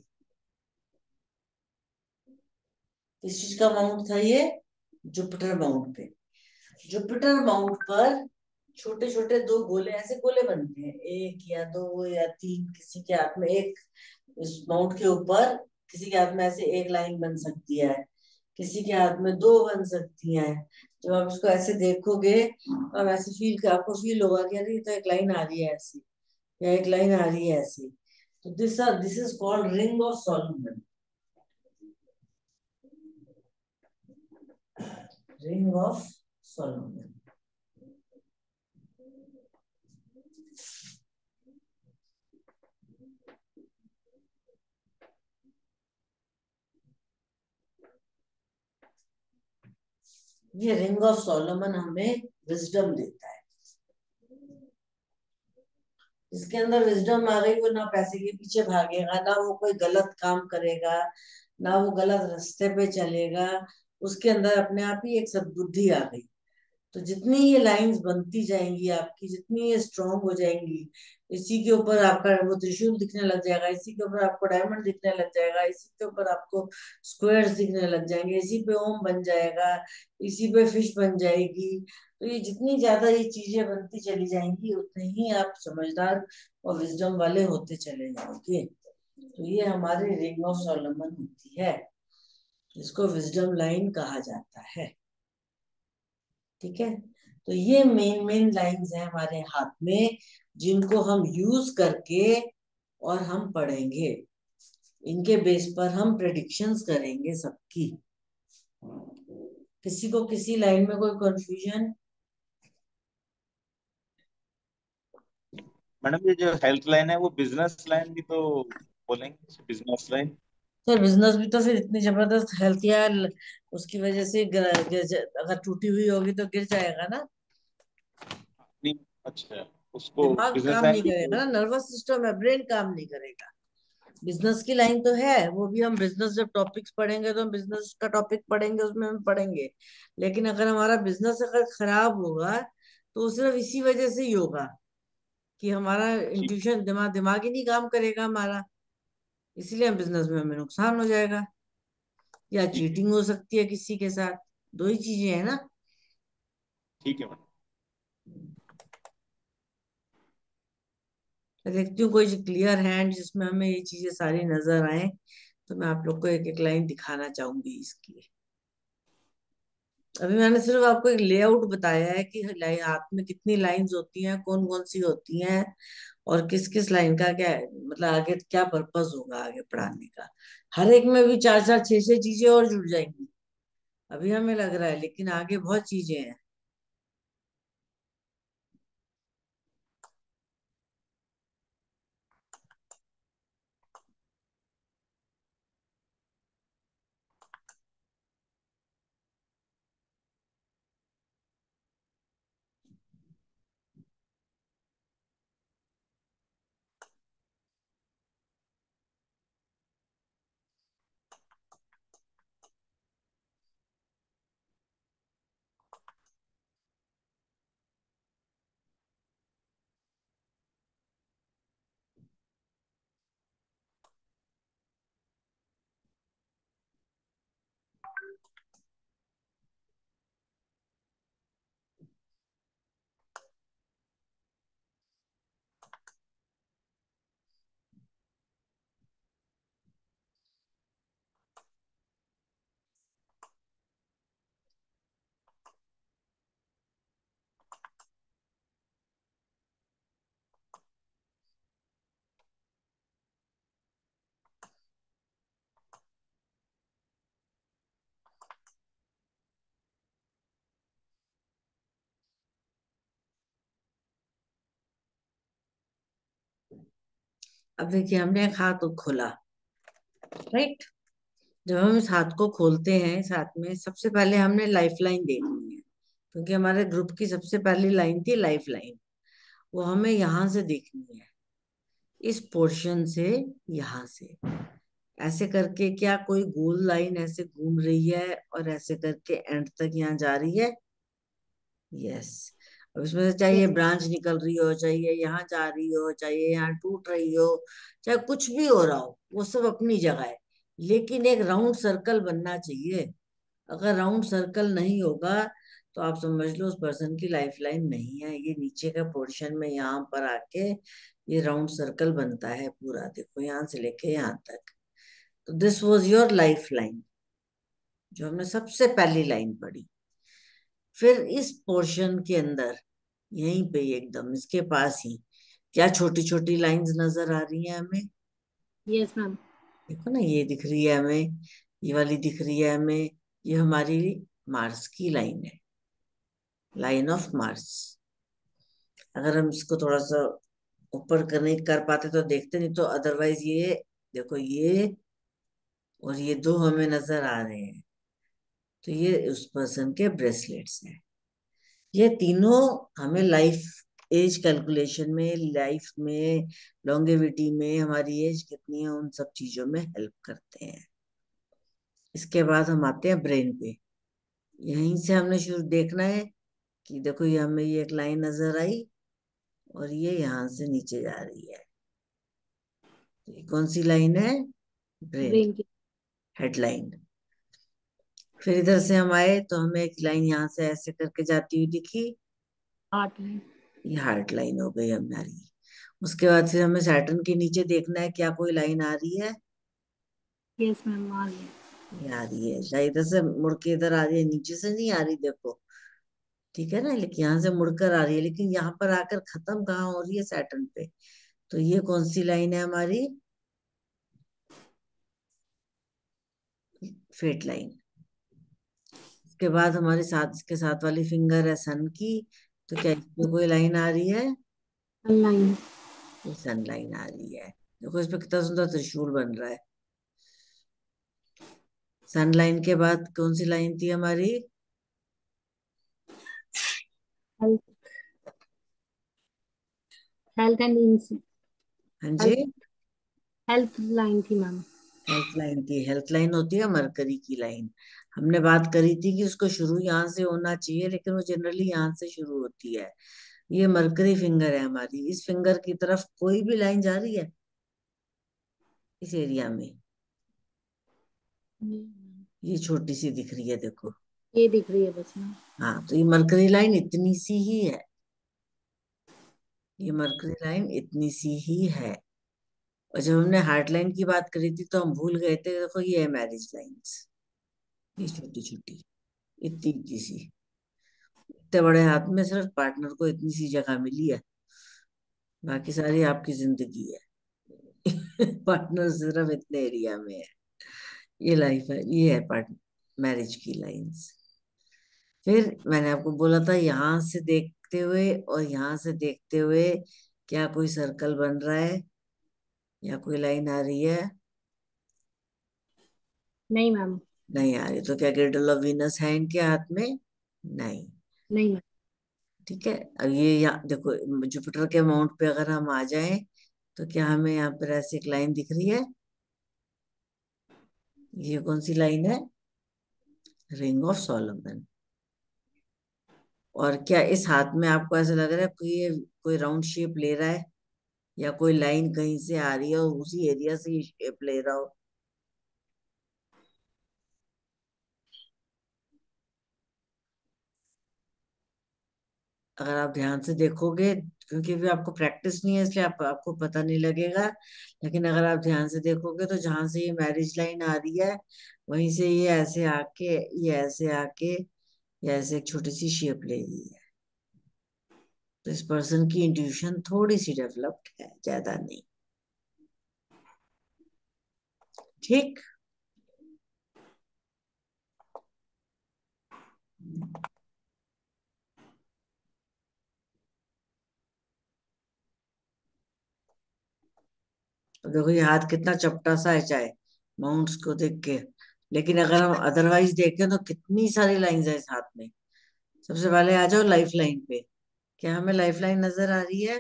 किस चीज का माउंट था ये? जुपिटर माउंट पे। जुपिटर माउंट पर छोटे छोटे दो गोले, ऐसे गोले बनते हैं, एक या दो या तीन, किसी के हाथ में एक। इस माउंट के ऊपर किसी के हाथ में ऐसे एक लाइन बन सकती है, किसी के हाथ में दो बन सकती हैं। जब आप इसको ऐसे देखोगे तो आप ऐसे आपको फील होगा कि अरे ये तो एक लाइन आ रही है ऐसी, या एक लाइन आ रही है ऐसी। तो this is called ring of Solomon. Ring of Solomon. ये रिंग ऑफ सोलोमन हमें विजडम देता है। इसके अंदर विजडम आ गई, वो ना पैसे के पीछे भागेगा, ना वो कोई गलत काम करेगा, ना वो गलत रास्ते पे चलेगा। उसके अंदर अपने आप ही एक सद्बुद्धि आ गई। तो जितनी ये लाइंस बनती जाएंगी आपकी, जितनी ये स्ट्रांग हो जाएंगी, इसी के ऊपर आपका वो त्रिशूल दिखने लग जाएगा, इसी के ऊपर आपको डायमंड दिखने लग जाएगा, इसी के ऊपर आपको स्क्वायर्स दिखने लग जाएंगे, इसी पे ओम बन जाएगा, इसी पे फिश बन जाएगी। तो ये जितनी ज्यादा ये चीजें बनती चली जाएंगी उतने ही आप समझदार और विजडम वाले होते चले जाओगे। तो ये हमारी रिंग ऑफ सोलोमन होती है, इसको विजडम लाइन कहा जाता है। ठीक है। तो ये मेन मेन लाइंस हैं हमारे हाथ में, जिनको हम यूज करके और हम पढ़ेंगे। इनके बेस पर हम प्रेडिक्शंस करेंगे सबकी। किसी को किसी लाइन में कोई कंफ्यूजन? मैडम ये जो हेल्थ लाइन है वो बिजनेस लाइन भी तो बोलेंगे, बिजनेस लाइन। सर बिजनेस भी तो फिर इतनी जबरदस्त हेल्थ या उसकी वजह से अगर टूटी हुई होगी तो गिर जाएगा ना। नहीं, अच्छा, उसको दिमाग बिजनेस काम लाइन नहीं भी करेगा तो। ना, नर्वस सिस्टम है, ब्रेन काम नहीं करेगा। बिजनेस की लाइन तो है, वो भी हम बिजनेस जब टॉपिक्स पढ़ेंगे तो हम बिजनेस का टॉपिक पढ़ेंगे, उसमें हम पढ़ेंगे। लेकिन अगर हमारा बिजनेस अगर खराब होगा तो वो सिर्फ इसी वजह से ही होगा कि हमारा ठीक। इंट्यूशन, दिमाग दिमाग ही नहीं काम करेगा हमारा, इसीलिए हम बिजनेस में हमें नुकसान हो जाएगा या ठीक है। चीटिंग हो सकती है किसी के साथ। दो ही चीजें हैं ना। ठीक है मैडम। मैं देखती हूँ कोई क्लियर हैंड जिसमें हमें ये चीजें सारी नजर आए, तो मैं आप लोग को एक एक लाइन दिखाना चाहूंगी इसकी। अभी मैंने सिर्फ आपको एक लेआउट बताया है कि हाथ में कितनी लाइंस होती हैं, कौन कौन सी होती हैं, और किस किस लाइन का क्या है, मतलब आगे क्या पर्पस होगा आगे पढ़ाने का। हर एक में भी चार चार छह छह चीजें और जुड़ जाएंगी, अभी हमें लग रहा है, लेकिन आगे बहुत चीजें हैं। अब देखिए, हमने एक हाथ खोला, राइट। जब हम इस हाथ को खोलते हैं, इस हाथ में सबसे पहले हमने लाइफ लाइन देखनी है, क्योंकि हमारे ग्रुप की सबसे पहली लाइन थी लाइफ लाइन। वो हमें यहाँ से देखनी है, इस पोर्शन से, यहाँ से, ऐसे करके क्या कोई गोल लाइन ऐसे घूम रही है और ऐसे करके एंड तक यहाँ जा रही है। यस। अब इसमें से चाहे ये यस ब्रांच निकल रही हो, चाहे ये यहाँ जा रही हो, चाहे ये यहाँ टूट रही हो, चाहे कुछ भी हो रहा हो, वो सब अपनी जगह है। लेकिन एक राउंड सर्कल बनना चाहिए। अगर राउंड सर्कल नहीं होगा तो आप समझ लो उस पर्सन की लाइफ लाइन नहीं है। ये नीचे का पोर्शन में यहाँ पर आके ये राउंड सर्कल बनता है पूरा, देखो यहाँ से लेके यहाँ तक। तो this was your life line, जो हमने सबसे पहली लाइन पढ़ी। फिर इस पोर्शन के अंदर, यहीं पे एकदम इसके पास ही, क्या छोटी छोटी लाइंस नजर आ रही हैं हमें? Yes ma'am. देखो ना, ये दिख रही है हमें, ये वाली दिख रही है हमें। ये हमारी मार्स की लाइन है, लाइन ऑफ मार्स। अगर हम इसको थोड़ा सा ऊपर करने कर पाते तो देखते, नहीं तो अदरवाइज ये देखो, ये और ये दो हमें नजर आ रहे हैं। तो ये उस पर्सन के ब्रेसलेट्स हैं। ये तीनों हमें लाइफ एज कैलकुलेशन में, लाइफ में, लॉन्गेविटी में हमारी एज कितनी है उन सब चीजों में हेल्प करते हैं। इसके बाद हम आते हैं ब्रेन पे। यहीं से हमने शुरू देखना है कि देखो, ये हमें ये एक लाइन नजर आई और ये यहाँ से नीचे जा रही है। तो ये कौन सी लाइन है? ब्रेन, ब्रेन की। हेडलाइन। फिर इधर से हम आए तो हमें एक लाइन यहाँ से ऐसे करके जाती हुई दिखी, हार्ट लाइन। ये हार्ट लाइन हो गई हमारी। उसके बाद फिर हमें सैटर्न के नीचे देखना है, क्या कोई लाइन आ रही है? यस मैम आ रही है। ये आ रही है, शायद इधर से मुड़ के इधर आ रही है, नीचे से नहीं आ रही, देखो। ठीक है ना, लेकिन यहाँ से मुड़कर आ रही है, लेकिन यहाँ पर आकर खत्म कहाँ हो रही है? सैटर्न पे। तो ये कौन सी लाइन है हमारी? Fate line. उसके बाद हमारे साथ, इसके साथ वाली फिंगर है सन की। तो क्या इस पे कोई लाइन आ रही है? लाइन। ये सन लाइन आ रही है। देखो इस पे कितना सुंदर त्रिशूल बन रहा है। सन लाइन के बाद कौन सी लाइन थी हमारी? हेल्थ। हेल्थ एंड हाँ जी, हेल्थ। हेल्थ लाइन थी मैम। हेल्थ लाइन थी। हेल्थ लाइन होती है मरकरी की लाइन। हमने बात करी थी कि उसको शुरू यहाँ से होना चाहिए, लेकिन वो जनरली यहाँ से शुरू होती है। ये मरकरी फिंगर है हमारी। इस फिंगर की तरफ कोई भी लाइन जा रही है इस एरिया में? ये छोटी सी दिख रही है, देखो। ये दिख रही है बस मैम। हाँ, तो ये मरकरी लाइन इतनी सी ही है। ये मरकरी लाइन इतनी सी ही है। और जब हमने हार्ट लाइन की बात करी थी तो हम भूल गए थे, देखो ये है मैरिज लाइंस। ये छोटी छोटी, इतनी इतनी सी। इतने बड़े हाथ में सिर्फ पार्टनर को इतनी सी जगह मिली है, बाकी सारी आपकी जिंदगी है। पार्टनर सिर्फ इतने एरिया में है। ये लाइफ है, ये है पार्ट मैरिज की लाइंस। फिर मैंने आपको बोला था, यहाँ से देखते हुए और यहाँ से देखते हुए क्या कोई सर्कल बन रहा है या कोई लाइन आ रही है? नहीं मैम। नहीं आ रही। तो क्या गिर्डल ऑफ वीनस है इनके हाथ में? नहीं। नहीं मैम। ठीक है। अब ये यहाँ देखो, जुपिटर के माउंट पे अगर हम आ जाएं तो क्या हमें यहाँ पर ऐसी एक लाइन दिख रही है? ये कौन सी लाइन है? Ring of Solomon. और क्या इस हाथ में आपको ऐसा लग रहा है कि ये कोई राउंड शेप ले रहा है, या कोई लाइन कहीं से आ रही है और उसी एरिया से ये शेप ले रहा हो? अगर आप ध्यान से देखोगे, क्योंकि भी आपको प्रैक्टिस नहीं है इसलिए आपको पता नहीं लगेगा, लेकिन अगर आप ध्यान से देखोगे तो जहां से ये मैरिज लाइन आ रही है, वहीं से ये ऐसे आके, ये ऐसे आके, ये ऐसे एक छोटी सी शेप ले रही है। तो इस पर्सन की इंट्यूशन थोड़ी सी डेवलप्ड है, ज्यादा नहीं। ठीक। तो देखो ये हाथ कितना चपटा सा है, चाहे माउंट्स को देख के। लेकिन अगर हम अदरवाइज देखें तो कितनी सारी लाइंस है इस हाथ में। सबसे पहले आ जाओ लाइफ लाइन पे। क्या हमें लाइफ लाइन नजर आ रही है?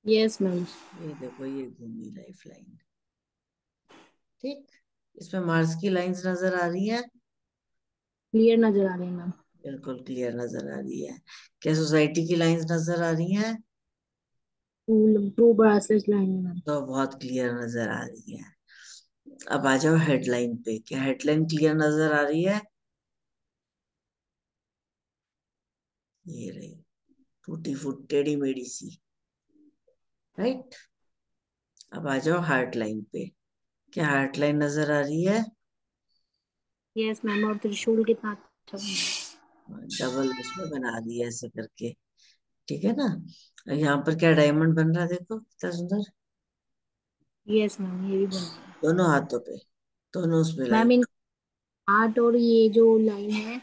Yes ma'am. ये देखो ये घूमी लाइफ लाइन। ठीक। इसमें मार्स की लाइंस नजर आ रही है? क्लियर नजर आ रही है मैम। बिल्कुल क्लियर नजर आ रही है। क्या सोसाइटी की लाइंस नजर आ रही है? टू ब्रासलेस लाइन है मैम। तो बहुत क्लियर नजर आ रही है। अब आ जाओ हेडलाइन पे। क्या हेडलाइन क्लियर नजर आ रही है? ये रही, टूटी फूट टेढ़ी मेढ़ी सी। राइट। अब आ जाओ हार्ट लाइन पे। क्या हार्ट लाइन नजर आ रही है? यस मैम, और त्रिशूल कितना अच्छा बना डबल उसमें बना दिया ऐसे करके। ठीक है ना? और यहाँ पर क्या डायमंड बन रहा है, देखो कितना सुंदर। है। यस मैम, ये भी बना है। दोनों हाथों पे, दोनों उसमें लाइन। मैम इन हार्ट और ये जो लाइन है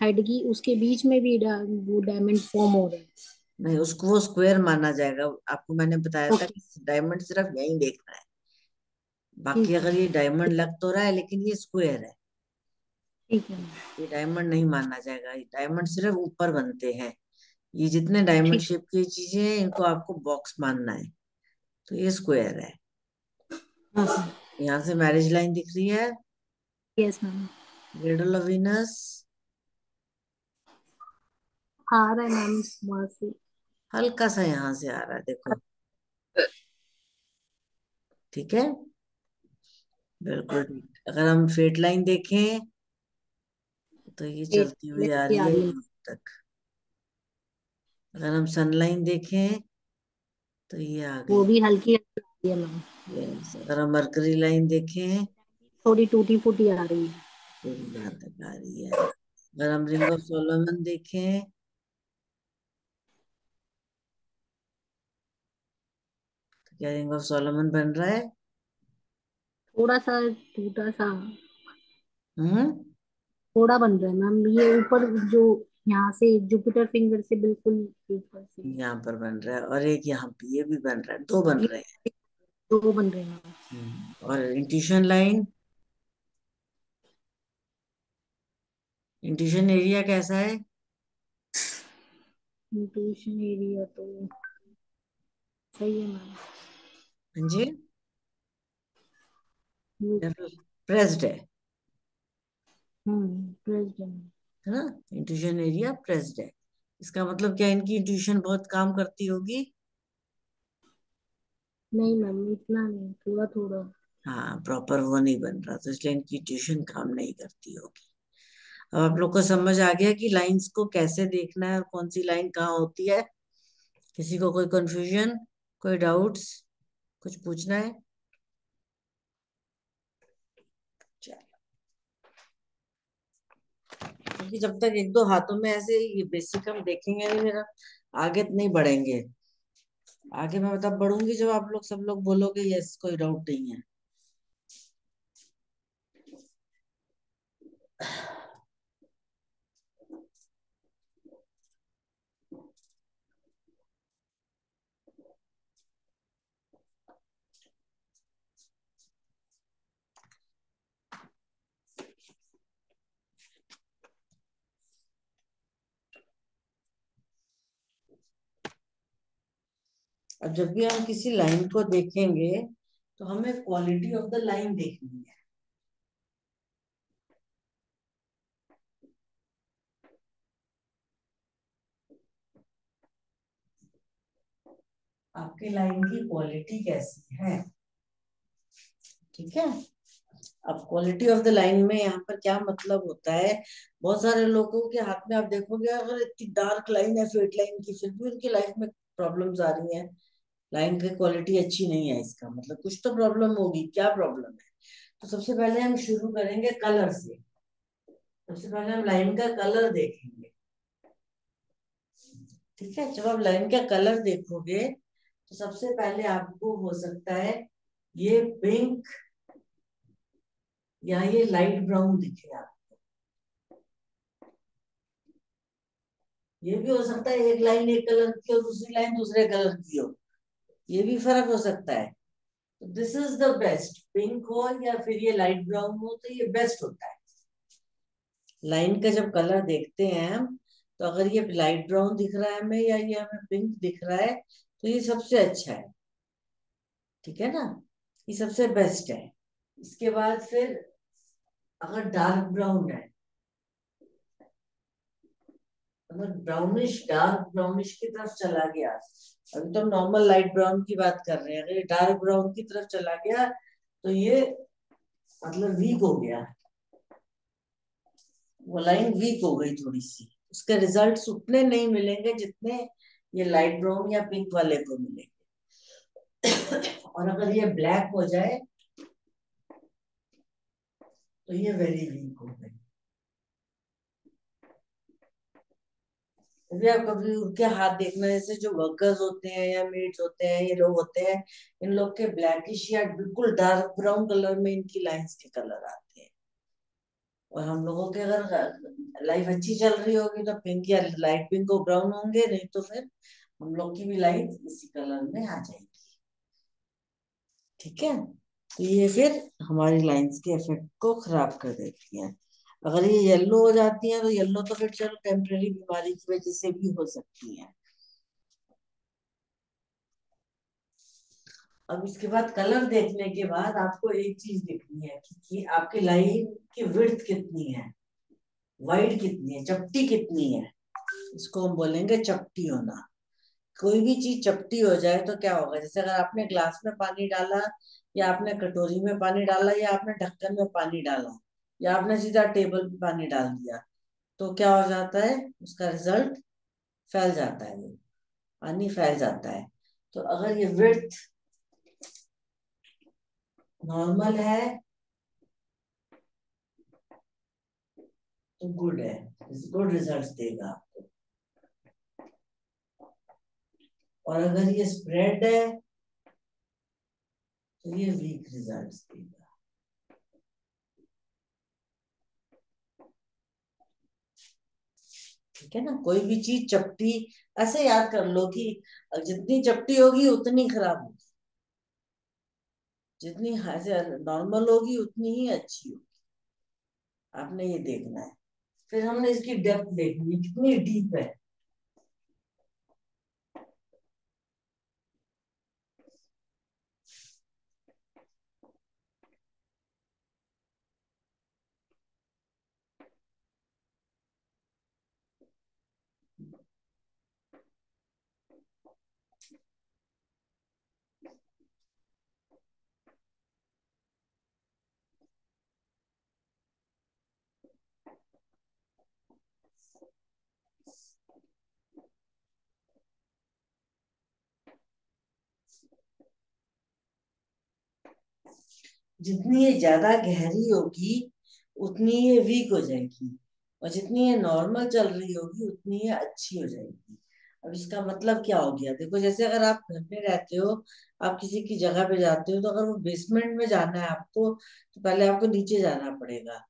हेड की, उसके बीच में भी वो डायमंड फॉर्म हो रहे हैं। नहीं, उसको वो स्क्वायर माना जाएगा। आपको मैंने बताया था ओके। कि डायमंड सिर्फ यहीं देखना है। बाकी ठीक है। अगर ये डायमंड लग तो रहा है लेकिन ये स्क्वायर है, ठीक है मैम। ये डायमंड नहीं माना जाएगा। ये डायमंड सिर्फ ऊपर बनते हैं। ये जितने डायमंड ठीक। शेप की चीजें हैं इनको आपको बॉक्स मानना है। तो ये स्क्वायर है। हाँ सर। यहाँ से मैरिज लाइन दिख रही है। Yes ma'am. Cradle of Venus आ रहा है मैम वहां से। हल्का सा यहाँ से आ रहा है, देखो। ठीक है, बिल्कुल ठीक। अगर हम फेट लाइन देखें तो ये ये चलती हुई आ ये रही आ है रही है। यहाँ तक। अगर हम सन लाइन देखें तो ये आ वो गई। भी हल्की हल्की आ रही है मैम। यस, अगर हम मरकरी लाइन देखें थोड़ी टूटी फूटी आ रही है। तो यहाँ तक आ रही है। अगर हम रिंग ऑफ सोलोमन देखें तो क्या रिंग ऑफ सोलोमन बन रहा है? थोड़ा सा टूटा सा। हम्म। थोड़ा बन रहा है मैम, ये ऊपर जो यहाँ से जुपिटर फिंगर से बिल्कुल ऊपर से। यहाँ पर बन रहा है और एक यहाँ पे ये भी बन रहा है, दो बन ये रहे हैं। दो बन रहे हैं मैम। और इंट्यूशन लाइन, इंट्यूशन एरिया कैसा है? इंट्यूशन एरिया तो सही है मैम। हाँ जी। ये- या फिर प्रेस्ड प्रेसिडेंट। है ना? इंट्यूशन एरिया प्रेस्ड है। इसका मतलब क्या, इनकी इंट्यूशन बहुत काम करती होगी। नहीं मैम, इतना नहीं, थोड़ा थोड़ा। हाँ, प्रॉपर वो नहीं बन रहा, तो इसलिए इनकी ट्यूशन काम नहीं करती होगी। अब आप लोग को समझ आ गया कि लाइंस को कैसे देखना है और कौन सी लाइन कहाँ होती है। किसी को कोई कंफ्यूजन, कोई डाउट्स, कुछ पूछना है? चलो, क्योंकि जब तक एक दो हाथों में ऐसे ये बेसिक हम देखेंगे नहीं मेरा, आगे तो नहीं बढ़ेंगे। आगे मैं तब बढ़ूंगी जब आप लोग सब लोग बोलोगे यस, कोई डाउट नहीं है। अब जब भी हम किसी लाइन को देखेंगे तो हमें क्वालिटी ऑफ द लाइन देखनी है। आपकी लाइन की क्वालिटी कैसी है? ठीक है। अब क्वालिटी ऑफ द लाइन में यहाँ पर क्या मतलब होता है? बहुत सारे लोगों के हाथ में आप देखोगे अगर इतनी डार्क लाइन है फेट लाइन की, फिर भी उनकी लाइफ में प्रॉब्लम्स आ रही हैं। लाइन की क्वालिटी अच्छी नहीं है, इसका मतलब कुछ तो प्रॉब्लम होगी। क्या प्रॉब्लम है? तो सबसे पहले हम शुरू करेंगे कलर से। सबसे पहले हम लाइन का कलर देखेंगे। ठीक है, जब आप लाइन का कलर देखोगे तो सबसे पहले आपको हो सकता है ये पिंक या ये लाइट ब्राउन दिखे आपको। ये भी हो सकता है एक लाइन एक कलर की और दूसरी लाइन दूसरे कलर की हो, ये भी फर्क हो सकता है। This is the best, pink हो या फिर ये लाइट ब्राउन हो तो ये बेस्ट होता है। लाइन का जब कलर देखते हैं हम, तो अगर ये लाइट ब्राउन दिख रहा है हमें या ये हमें पिंक दिख रहा है तो ये सबसे अच्छा है। ठीक है ना, ये सबसे बेस्ट है। इसके बाद फिर अगर डार्क ब्राउन है, अगर ब्राउनिश डार्क ब्राउनिश की तरफ चला गया, अभी तो नॉर्मल लाइट ब्राउन की बात कर रहे हैं, अगर ये डार्क ब्राउन की तरफ चला गया तो ये मतलब वीक हो गया, वो लाइन वीक हो गई थोड़ी सी, उसके रिजल्ट्स उतने नहीं मिलेंगे जितने ये लाइट ब्राउन या पिंक वाले को मिलेंगे। और अगर ये ब्लैक हो जाए तो ये वेरी वीक हो गई। अभी आप कभी उनके हाथ देखना, जैसे जो वर्कर्स होते हैं या मेड्स होते हैं, ये लोग होते हैं, इन लोग के ब्लैकिश या बिल्कुल डार्क ब्राउन कलर में इनकी लाइंस के कलर आते हैं। और हम लोगों के अगर लाइफ अच्छी चल रही होगी तो पिंक या लाइट पिंक और ब्राउन होंगे, नहीं तो फिर हम लोग की भी लाइफ इसी कलर में आ जाएगी। ठीक है, तो ये फिर हमारी लाइंस के इफेक्ट को खराब कर देती है। अगर ये येलो हो जाती है तो येलो तो फिर चलो टेम्परेरी बीमारी की वजह से भी हो सकती है। अब इसके बाद कलर देखने के बाद आपको एक चीज देखनी है कि आपकी लाइन की विड्थ कितनी है, वाइड कितनी है, चपटी कितनी है। इसको हम बोलेंगे चपटी होना। कोई भी चीज चपटी हो जाए तो क्या होगा, जैसे अगर आपने ग्लास में पानी डाला या आपने कटोरी में पानी डाला या आपने ढक्कन में पानी डाला या आपने सीधा टेबल पे पानी डाल दिया, तो क्या हो जाता है, उसका रिजल्ट फैल जाता है, वो पानी फैल जाता है। तो अगर ये विड्थ नॉर्मल है तो गुड है, गुड रिजल्ट्स देगा आपको। और अगर ये स्प्रेड है तो ये वीक रिजल्ट्स देगा। ठीक है ना, कोई भी चीज चपटी, ऐसे याद कर लो कि जितनी चपटी होगी उतनी खराब होगी, जितनी ऐसे नॉर्मल होगी उतनी ही अच्छी होगी। आपने ये देखना है। फिर हमने इसकी डेप्थ देखनी है, कितनी डीप है। जितनी ये ज्यादा गहरी होगी उतनी ये वीक हो जाएगी, और जितनी ये नॉर्मल चल रही होगी उतनी ये अच्छी हो जाएगी। अब इसका मतलब क्या हो गया, देखो जैसे अगर आप घर में रहते हो, आप किसी की जगह पे जाते हो, तो अगर वो बेसमेंट में जाना है आपको तो पहले आपको नीचे जाना पड़ेगा।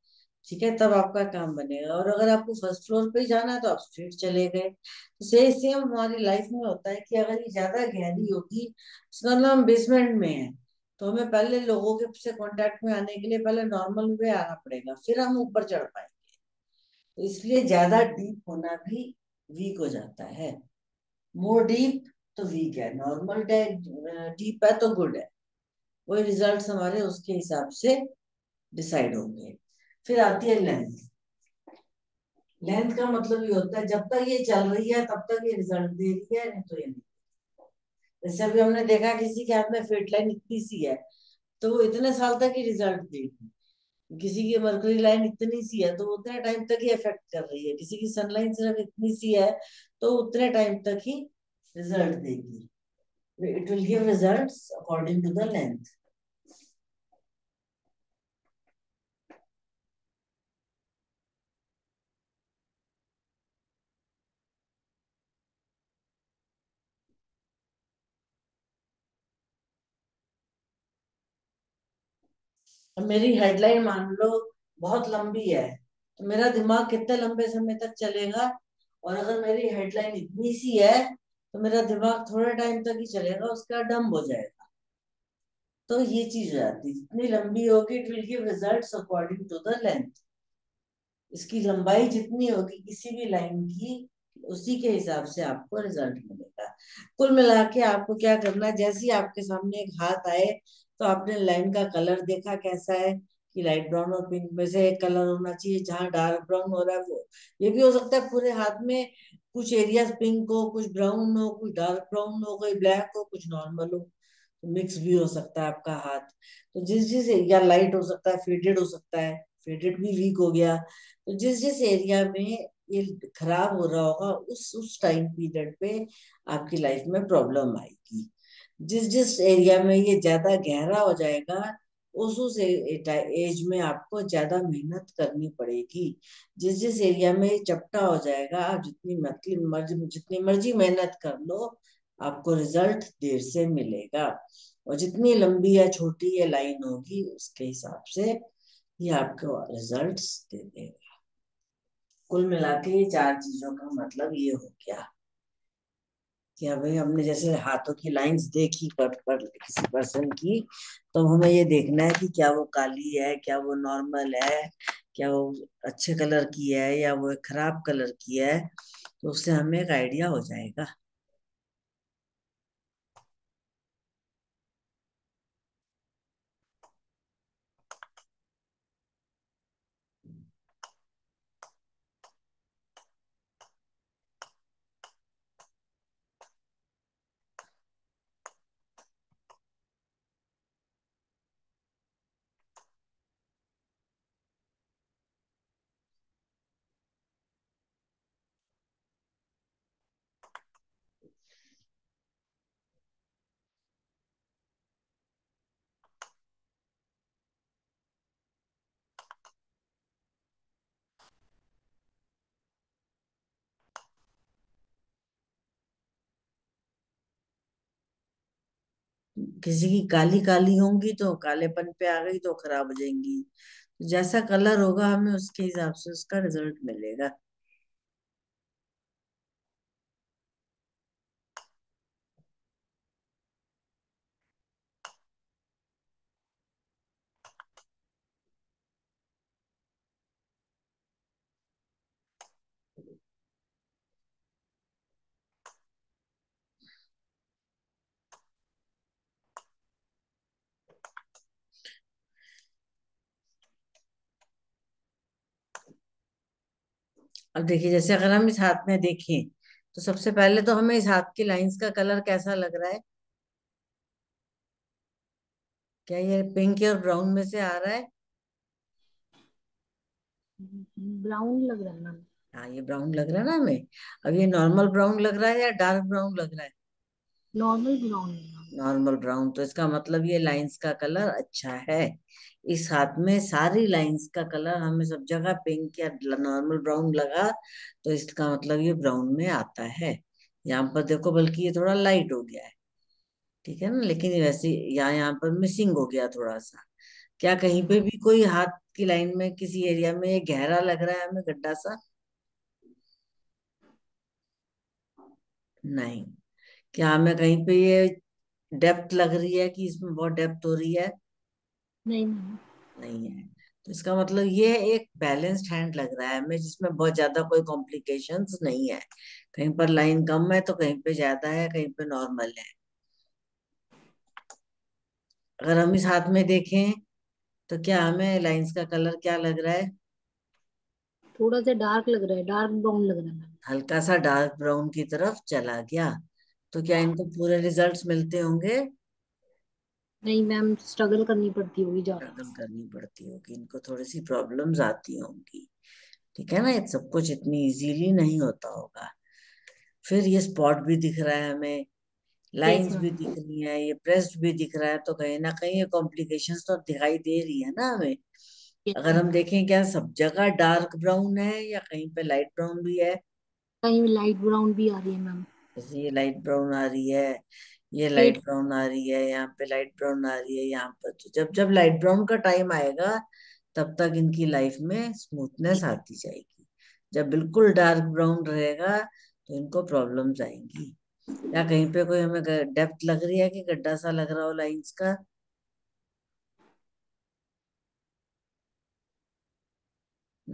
ठीक है, तब आपका काम बनेगा। और अगर आपको फर्स्ट फ्लोर पे ही जाना है तो आप स्ट्रेट चले गए। तो सेम हमारी लाइफ में होता है कि अगर ये ज्यादा गहरी होगी, इसका मतलब हम बेसमेंट में है, तो हमें पहले लोगों के से कांटेक्ट में आने के लिए पहले नॉर्मल वे आना पड़ेगा, फिर हम ऊपर चढ़ पाएंगे। तो इसलिए ज्यादा डीप होना भी वीक हो जाता है। मोर डीप तो वीक है, नॉर्मल डीप है तो गुड है। वही रिजल्ट्स हमारे उसके हिसाब से डिसाइड होंगे। फिर आती है लेंथ। लेंथ का मतलब ये होता है जब तक ये चल रही है तब तक ये रिजल्ट दे रही है, नहीं तो ये नहीं। जैसे अभी हमने देखा किसी के हाथ में फेट लाइन इतनी सी है तो वो इतने साल तक ही रिजल्ट देगी। किसी की मरकरी लाइन इतनी सी है तो वो उतने टाइम तक ही इफेक्ट कर रही है। किसी की सनलाइन सिर्फ इतनी सी है तो उतने टाइम तक ही रिजल्ट देगी। It will give results according to the length. अब मेरी हेडलाइन मान लो बहुत लंबी है, तो मेरा दिमाग कितने लंबे समय तक चलेगा। और अगर मेरी हेडलाइन इतनी सी है तो मेरा दिमाग थोड़े टाइम तक ही चलेगा, उसका डम हो जाएगा। तो ये चीज हो जाती है, जितनी लंबी होगी it will give results according to the length. इसकी लंबाई जितनी होगी किसी भी लाइन की, उसी के हिसाब से आपको रिजल्ट मिलेगा। कुल मिला के आपको क्या करना है, जैसे ही आपके सामने एक हाथ आए तो आपने लाइन का कलर देखा कैसा है, कि लाइट ब्राउन और पिंक में से एक कलर होना चाहिए, जहां डार्क ब्राउन हो रहा है वो, ये भी हो सकता है पूरे हाथ में कुछ एरियाज पिंक हो, कुछ ब्राउन हो, कुछ डार्क ब्राउन हो, कोई ब्लैक हो, कुछ नॉर्मल हो, तो मिक्स भी हो सकता है आपका हाथ। तो जिस जिस एरिया लाइट हो सकता है, फेडेड हो सकता है, फेडेड भी वीक हो गया, तो जिस जिस एरिया में ये खराब हो रहा होगा उस टाइम पीरियड पे आपकी लाइफ में प्रॉब्लम आएगी। जिस जिस एरिया में ये ज्यादा गहरा हो जाएगा उस एज में आपको ज्यादा मेहनत करनी पड़ेगी। जिस जिस एरिया में ये चपटा हो जाएगा, आप जितनी मर्जी मेहनत कर लो, आपको रिजल्ट देर से मिलेगा। और जितनी लंबी या छोटी ये लाइन होगी उसके हिसाब से ये आपको रिजल्ट्स दे देगा। कुल मिला के ये चार चीजों का मतलब ये हो गया कि अभी हमने जैसे हाथों की लाइंस देखी पर किसी पर्सन की, तो हमें ये देखना है कि क्या वो काली है, क्या वो नॉर्मल है, क्या वो अच्छे कलर की है या वो खराब कलर की है, तो उससे हमें एक आइडिया हो जाएगा। किसी की काली काली होंगी तो कालेपन पे आ गई तो खराब हो जाएंगी। तो जैसा कलर होगा हमें उसके हिसाब से उसका रिजल्ट मिलेगा। अब देखिए, जैसे अगर हम इस हाथ में देखें तो सबसे पहले तो हमें इस हाथ की लाइंस का कलर कैसा लग रहा है? क्या ये पिंक और ब्राउन में से आ रहा है? ब्राउन लग रहा है मैम। हाँ, ये ब्राउन लग रहा है ना हमें। अब ये नॉर्मल ब्राउन लग रहा है या डार्क ब्राउन लग रहा है? नॉर्मल ब्राउन है मैम। नॉर्मल ब्राउन, तो इसका मतलब ये लाइंस का कलर अच्छा है। इस हाथ में सारी लाइंस का कलर हमें सब जगह पिंक या नॉर्मल ब्राउन लगा, तो इसका मतलब ये ब्राउन में आता है। यहाँ पर देखो, बल्कि ये थोड़ा लाइट हो गया है, ठीक है ना, लेकिन वैसे यहाँ यहाँ पर मिसिंग हो गया थोड़ा सा। क्या कहीं पे भी कोई हाथ की लाइन में किसी एरिया में ये गहरा लग रहा है हमें, गड्ढा सा? नहीं। क्या हमें कहीं पे ये डेप्थ लग रही है कि इसमें बहुत डेप्थ हो रही है? नहीं मैम। नहीं है। तो इसका मतलब ये एक बैलेंस्ड हैंड लग रहा है हमें, जिसमें बहुत ज्यादा कोई कॉम्प्लिकेशंस नहीं है। कहीं पर लाइन कम है तो कहीं पे ज्यादा है, कहीं पे नॉर्मल है। अगर हम इस हाथ में देखें तो क्या हमें लाइंस का कलर क्या लग रहा है? थोड़ा सा डार्क लग रहा है, डार्क ब्राउन लग रहा है मैम। हल्का सा डार्क ब्राउन की तरफ चला गया। तो क्या इनको पूरे रिजल्ट्स मिलते होंगे? नहीं मैम, स्ट्रगल करनी पड़ती होगी ज्यादा। स्ट्रगल करनी पड़ती होगी, इनको थोड़ी सी प्रॉब्लम्स आती होंगी। ठीक है ना, ये सब कुछ इतनी इजीली नहीं होता होगा। फिर ये स्पॉट भी दिख रहा है हमें, यस लाइंस भी मैम। दिख रही है, ये प्रेस्ड भी दिख रहा है, तो कहीं ना कहीं ये कॉम्प्लिकेशंस तो दिखाई दे रही है ना हमें। यस अगर हम मैम। देखें, क्या सब जगह डार्क ब्राउन है या कहीं पे लाइट ब्राउन भी है? कहीं लाइट ब्राउन भी आ रही है मैम। जैसे ये लाइट ब्राउन आ रही है, ये रेड। लाइट ब्राउन आ रही है, यहाँ पे लाइट ब्राउन आ रही है, यहाँ पर। तो जब जब लाइट ब्राउन का टाइम आएगा तब तक इनकी लाइफ में स्मूथनेस आती जाएगी। जब बिल्कुल डार्क ब्राउन रहेगा तो इनको प्रॉब्लम्स आएंगी। या कहीं पे कोई हमें डेप्थ लग रही है कि गड्ढा सा लग रहा हो लाइंस का?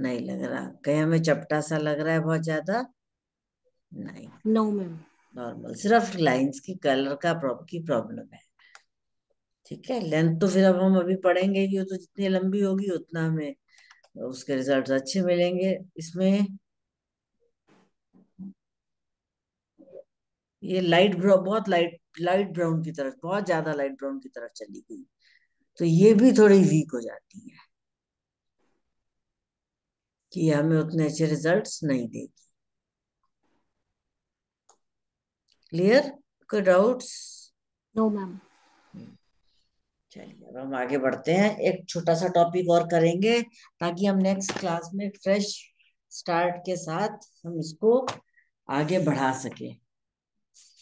नहीं लग रहा, कहीं हमें चपटा सा लग रहा है बहुत ज्यादा? नहीं, नो मैम। नॉर्मल, सिर्फ लाइंस की कलर की प्रॉब्लम है। ठीक है, लेंथ तो फिर अब हम अभी पढ़ेंगे ही, वो तो जितनी लंबी होगी उतना हमें उसके रिजल्ट अच्छे मिलेंगे इसमें। ये लाइट ब्राउन, बहुत लाइट लाइट ब्राउन की तरफ, बहुत ज्यादा लाइट ब्राउन की तरफ चली गई, तो ये भी थोड़ी वीक हो जाती है कि हमें उतने अच्छे रिजल्ट्स नहीं देगी। क्लियर? कोई डाउट्स? No ma'am. चलिए अब हम आगे बढ़ते हैं, एक छोटा सा टॉपिक और करेंगे ताकि हम नेक्स्ट क्लास में फ्रेश स्टार्ट के साथ हम इसको आगे बढ़ा सके,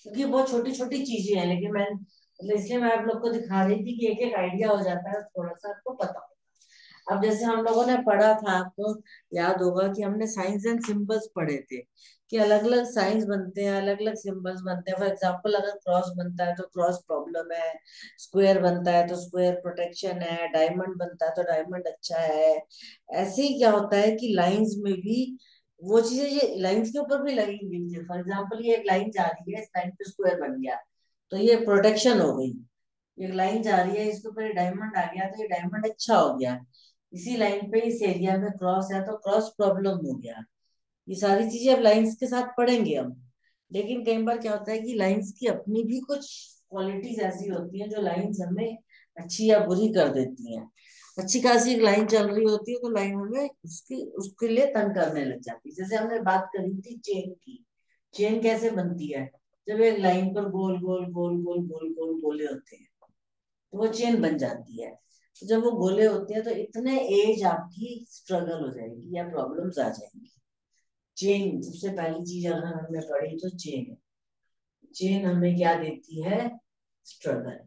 क्योंकि बहुत छोटी छोटी चीजें हैं, लेकिन मैं मतलब इसलिए मैं आप लोग को दिखा रही थी कि एक एक आइडिया हो जाता है, थोड़ा सा आपको पता हो। अब जैसे हम लोगों ने पढ़ा था, आपको याद होगा कि हमने साइंस एंड सिंबल्स पढ़े थे, कि अलग अलग साइंस बनते हैं, अलग अलग सिंबल्स बनते हैं। फॉर एग्जांपल, अगर क्रॉस बनता है तो क्रॉस प्रॉब्लम है, स्क्वायर बनता है तो स्क्वायर प्रोटेक्शन है, डायमंड बनता है तो डायमंड अच्छा है। ऐसे ही क्या होता है कि लाइंस में भी वो चीजें, ये लाइंस के ऊपर भी लगेंगी। फॉर एग्जाम्पल, ये एक लाइन जा रही है, इस लाइन पे स्क्वायर बन गया तो ये प्रोटेक्शन हो गई। एक लाइन जा रही है, इसके ऊपर डायमंड आ गया तो ये डायमंड अच्छा हो गया। इसी लाइन पे इस एरिया में क्रॉस है तो क्रॉस प्रॉब्लम हो गया। ये सारी चीजें अब लाइंस के साथ पढ़ेंगे हम। लेकिन कई बार क्या होता है कि लाइंस की अपनी भी कुछ क्वालिटीज ऐसी होती हैं जो लाइंस हमें अच्छी या बुरी कर देती हैं। अच्छी खासी एक लाइन चल रही होती है तो लाइन हमें उसकी उसके लिए तंग करने लग जाती है। जैसे हमने बात करी थी चेन की। चेन कैसे बनती है? जब एक लाइन पर गोल गोल गोल गोल गोल गोल गोले होते हैं तो वो चेन बन जाती है। तो जब वो गोले होते हैं तो इतने एज आपकी स्ट्रगल हो जाएगी या प्रॉब्लम्स आ जाएंगी। चेन सबसे पहली चीज अगर हमने पढ़ी तो चेन है। चेन हमें क्या देती है? स्ट्रगल।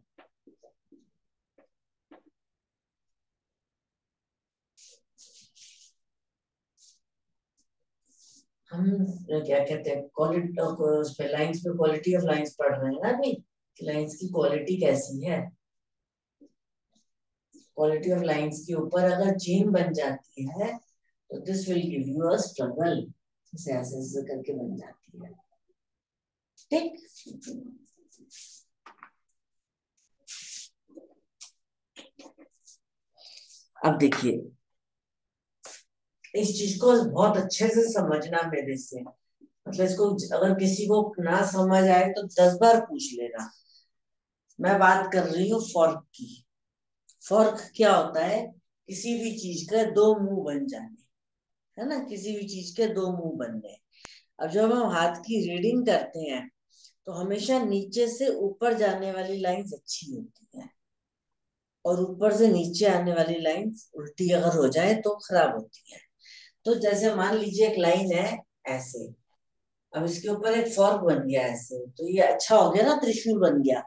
हम क्या कहते हैं, क्वालिटी उस पे लाइंस पे क्वालिटी ऑफ लाइंस पढ़ रहे हैं ना अभी, कि लाइंस की क्वालिटी कैसी है। क्वालिटी ऑफ लाइंस के ऊपर अगर चेन बन जाती है तो this will give you a struggle. ऐसे ऐसे ऐसे करके बन जाती है। ठीक। अब देखिए, इस चीज को बहुत अच्छे से समझना मेरे से, मतलब इसको अगर किसी को ना समझ आए तो 10 बार पूछ लेना। मैं बात कर रही हूँ फॉर्क की। फॉर्क क्या होता है? किसी भी चीज के दो मुंह बन जाने, है ना, किसी भी चीज के दो मुंह बनने। अब जब हम हाथ की रीडिंग करते हैं तो हमेशा नीचे से ऊपर जाने वाली लाइंस अच्छी होती है, और ऊपर से नीचे आने वाली लाइंस उल्टी अगर हो जाए तो खराब होती है। तो जैसे मान लीजिए एक लाइन है ऐसे, अब इसके ऊपर एक फॉर्क बन गया ऐसे, तो ये अच्छा हो गया ना, त्रिशूल बन गया।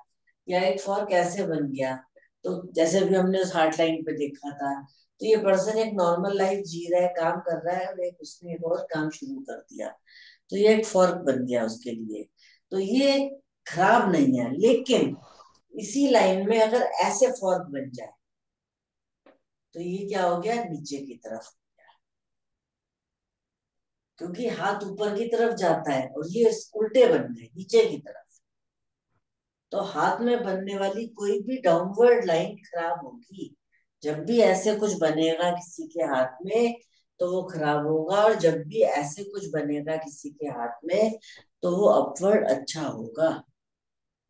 या एक फॉर्क ऐसे बन गया, तो जैसे भी हमने उस हार्ट लाइन पे देखा था, तो ये पर्सन एक नॉर्मल लाइफ जी रहा है, काम कर रहा है, और एक उसने एक और काम शुरू कर दिया, तो ये एक फॉर्क बन गया उसके लिए। तो ये खराब नहीं है, लेकिन इसी लाइन में अगर ऐसे फॉर्क बन जाए तो ये क्या हो गया? नीचे की तरफ। क्योंकि हाथ ऊपर की तरफ जाता है और ये उल्टे बन गए नीचे की तरफ। तो हाथ में बनने वाली कोई भी डाउनवर्ड लाइन खराब होगी। जब भी ऐसे कुछ बनेगा किसी के हाथ में तो वो खराब होगा, और जब भी ऐसे कुछ बनेगा किसी के हाथ में तो वो अपवर्ड अच्छा होगा।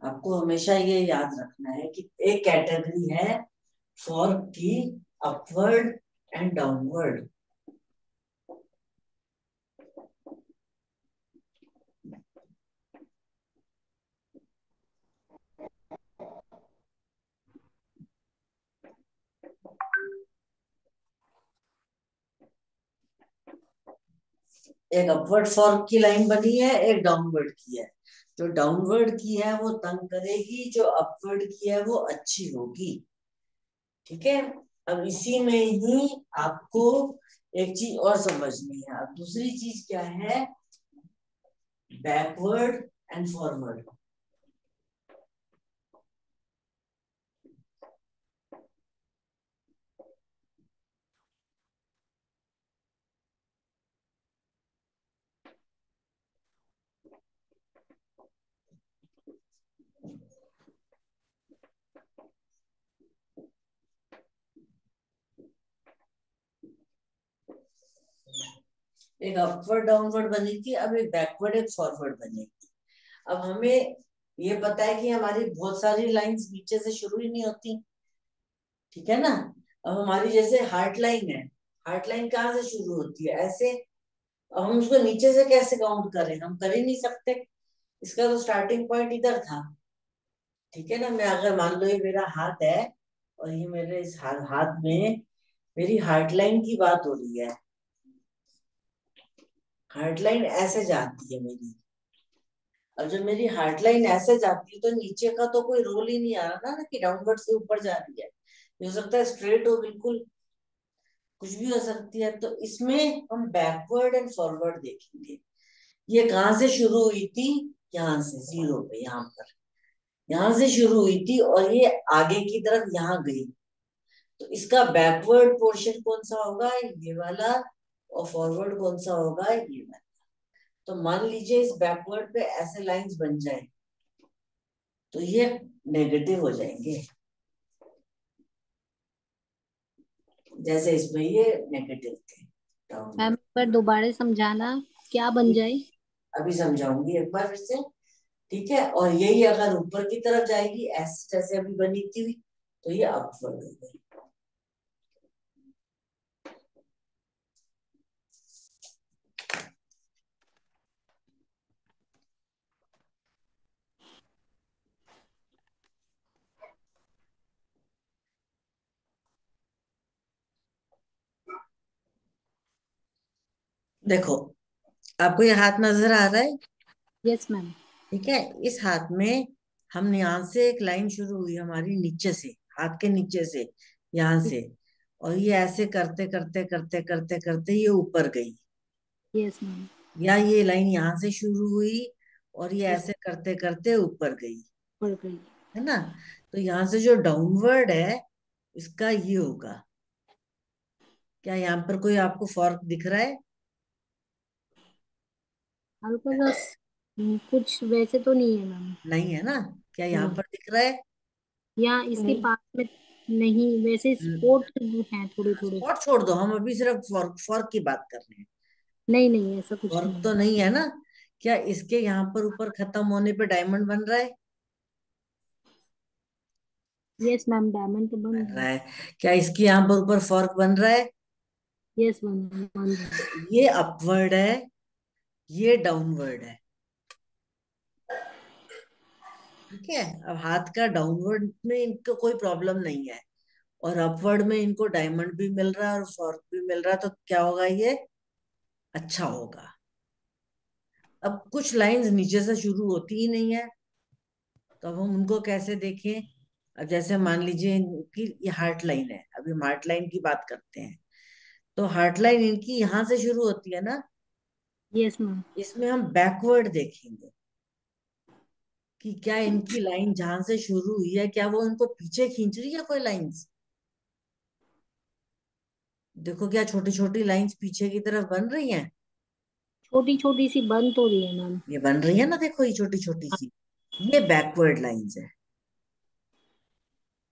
आपको हमेशा ये याद रखना है कि एक कैटेगरी है फॉर्क की, अपवर्ड एंड डाउनवर्ड। एक अपवर्ड फॉर्क की लाइन बनी है, एक डाउनवर्ड की है। जो डाउनवर्ड की है वो तंग करेगी, जो अपवर्ड की है वो अच्छी होगी। ठीक है। अब इसी में ही आपको एक चीज और समझनी है। अब दूसरी चीज क्या है? Backward and forward. एक अपवर्ड डाउनवर्ड बनी थी, अब एक बैकवर्ड एक फॉरवर्ड बनेगी। अब हमें ये पता है कि हमारी बहुत सारी लाइंस नीचे से शुरू ही नहीं होती, ठीक है ना। अब हमारी जैसे हार्ट लाइन है, हार्ट लाइन कहाँ से शुरू होती है, ऐसे। अब हम उसको नीचे से कैसे काउंट करें, हम कर ही नहीं सकते। इसका तो स्टार्टिंग पॉइंट इधर था, ठीक है ना। मैं अगर मान लो ये मेरा हाथ है और ये मेरे इस हाथ में मेरी हार्ट लाइन की बात हो रही है। हार्ट लाइन ऐसे जाती है मेरी। अब जब मेरी हार्ट लाइन ऐसे जाती है तो नीचे का तो कोई रोल ही नहीं आ रहा ना कि डाउनवर्ड से ऊपर जा रही है। ये हो सकता है स्ट्रेट हो, बिल्कुल कुछ भी हो सकती है। तो इसमें हम बैकवर्ड एंड फॉरवर्ड देखेंगे। ये कहाँ से शुरू हुई थी, यहाँ से जीरो पे, यहाँ पर, यहाँ से शुरू हुई थी और ये आगे की तरफ यहाँ गई। तो इसका बैकवर्ड पोर्शन कौन सा होगा, ये वाला। और फॉरवर्ड कौन सा होगा, ये वाला। तो मान लीजिए इस बैकवर्ड पे ऐसे लाइंस बन जाए तो ये नेगेटिव हो जाएंगे, जैसे इसमें ये नेगेटिव थे मैम डाउनवर्ड। एक बार दोबारा समझाना, क्या बन जाए। अभी समझाऊंगी एक बार फिर से, ठीक है। और यही अगर ऊपर की तरफ जाएगी ऐसे जैसे अभी बनी थी, तो ये अपवर्ड हो गई। देखो, आपको ये हाथ नजर आ रहा है, यस मैम। ठीक है। इस हाथ में हम यहाँ से एक लाइन शुरू हुई हमारी नीचे से, हाथ के नीचे से, यहाँ से। और ये ऐसे करते करते करते करते करते ये ऊपर गई। Yes ma'am. या ये लाइन यहाँ से शुरू हुई और ये यस, ऐसे करते करते ऊपर गई, पढ़ गई। है ना। तो यहाँ से जो डाउनवर्ड है इसका ये होगा। क्या यहाँ पर कोई आपको फर्क दिख रहा है? हल्का सा कुछ वैसे तो नहीं है मैम। नहीं है ना। क्या यहाँ नहीं, पर दिख रहा है? या इसके पास में नहीं, वैसे स्पोर्ट हैं थोड़े थोड़े। स्पॉट छोड़ दो, हम अभी सिर्फ फर्क फर्क की बात कर रहे हैं। नहीं नहीं, ऐसा कुछ फर्क नहीं तो नहीं है ना। क्या इसके यहाँ पर ऊपर खत्म होने पे डायमंड बन रहा है? है। यस मैम, डायमंड तो बन बन रहा रहा है। है। क्या इसके यहाँ पर ऊपर फर्क बन रहा है? यस मैम, बन रहा है। ये अपवर्ड है, ये डाउनवर्ड है, ठीक है। अब हाथ का डाउनवर्ड में इनको कोई प्रॉब्लम नहीं है और अपवर्ड में इनको डायमंड भी मिल रहा है और फॉर्क भी मिल रहा है, तो क्या होगा, ये अच्छा होगा। अब कुछ लाइंस नीचे से शुरू होती ही नहीं है, तो अब हम उनको कैसे देखें। अब जैसे मान लीजिए इनकी ये हार्ट लाइन है, अभी हम हार्ट लाइन की बात करते हैं। तो हार्ट लाइन इनकी यहाँ से शुरू होती है ना। Yes ma'am. इसमें हम बैकवर्ड देखेंगे कि क्या इनकी लाइन जहां से शुरू हुई है क्या वो इनको पीछे खींच रही है कोई लाइंस। देखो, क्या छोटी छोटी लाइंस पीछे की तरफ बन रही हैं। छोटी छोटी सी बन तो रही है मैम। ये बन रही है ना, देखो ये छोटी छोटी सी, ये बैकवर्ड लाइंस है।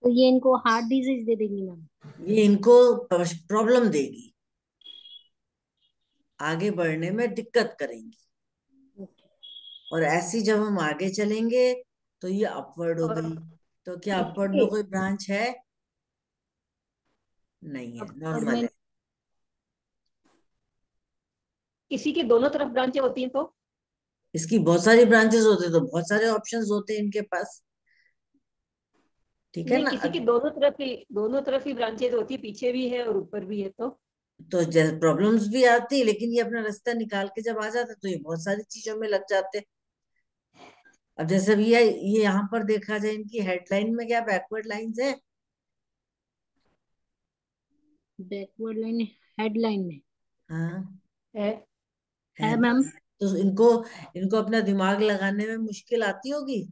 तो ये इनको हार्ट डिजीज दे देंगी मैम। ये इनको प्रॉब्लम देगी, आगे बढ़ने में दिक्कत करेंगी। ओके। और ऐसी जब हम आगे चलेंगे तो ये अपवर्ड हो और गई। तो क्या अपवर्ड में देखिए, कोई ब्रांच है? नहीं है, और नॉर्मल मैं है। किसी की दोनों तरफ ब्रांचें होती हैं तो इसकी बहुत सारी ब्रांचेस होते तो बहुत सारे ऑप्शंस होते हैं इनके पास, ठीक है नहीं, ना। किसी की दोनों तरफ ही ब्रांचेज होती है, पीछे भी है और ऊपर भी है तो प्रॉब्लम्स भी आती है, लेकिन ये अपना रास्ता निकाल के जब आ जाते तो ये बहुत सारी चीजों में लग जाते। अब जैसे अभी ये यहाँ पर देखा जाए इनकी हेडलाइन में क्या बैकवर्ड लाइंस है? बैकवर्ड लाइन हेडलाइन में हाँ, है। है है ना। मैम। तो इनको इनको अपना दिमाग लगाने में मुश्किल आती होगी।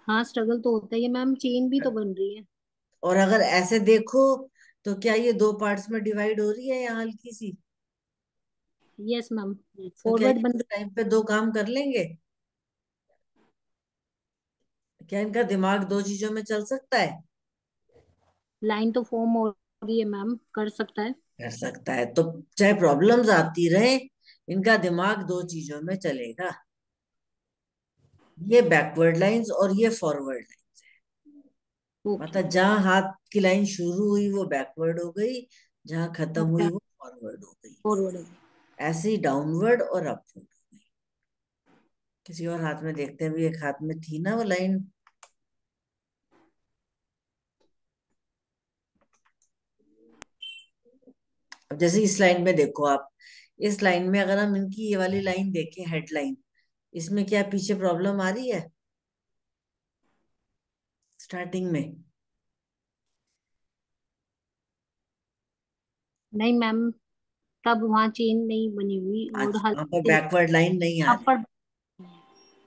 हाँ, स्ट्रगल तो होता ही है मैम, चेन भी तो बन रही है। और अगर ऐसे देखो तो क्या ये दो पार्ट्स में डिवाइड हो रही है यहाँ हल्की सी। Yes ma'am. तो क्या फॉरवर्ड ये बन उस रही टाइम पे दो काम कर लेंगे? क्या इनका दिमाग दो चीजों में चल सकता है? लाइन तो फॉर्म हो रही है मैम, कर सकता है। कर सकता है। तो चाहे प्रॉब्लम्स आती रहे, इनका दिमाग दो चीजों में चलेगा, ये बैकवर्ड लाइंस और ये फॉरवर्ड लाइंस। ओके। मतलब जहां हाथ की लाइन शुरू हुई वो बैकवर्ड हो गई, जहां खत्म हुई वो फॉरवर्ड हो गई। फॉरवर्ड। ऐसे ही डाउनवर्ड और अपवर्ड हो गई। किसी और हाथ में देखते हैं, भी एक हाथ में थी ना वो लाइन। अब जैसे इस लाइन में देखो आप, इस लाइन में अगर हम इनकी ये वाली लाइन देखें, हेडलाइन, इसमें क्या पीछे प्रॉब्लम आ रही है स्टार्टिंग में? नहीं मैम, तब वहाँ चेन नहीं बनी हुई और आज वहां पर हल्के बैकवर्ड लाइन नहीं आ रही, अपर।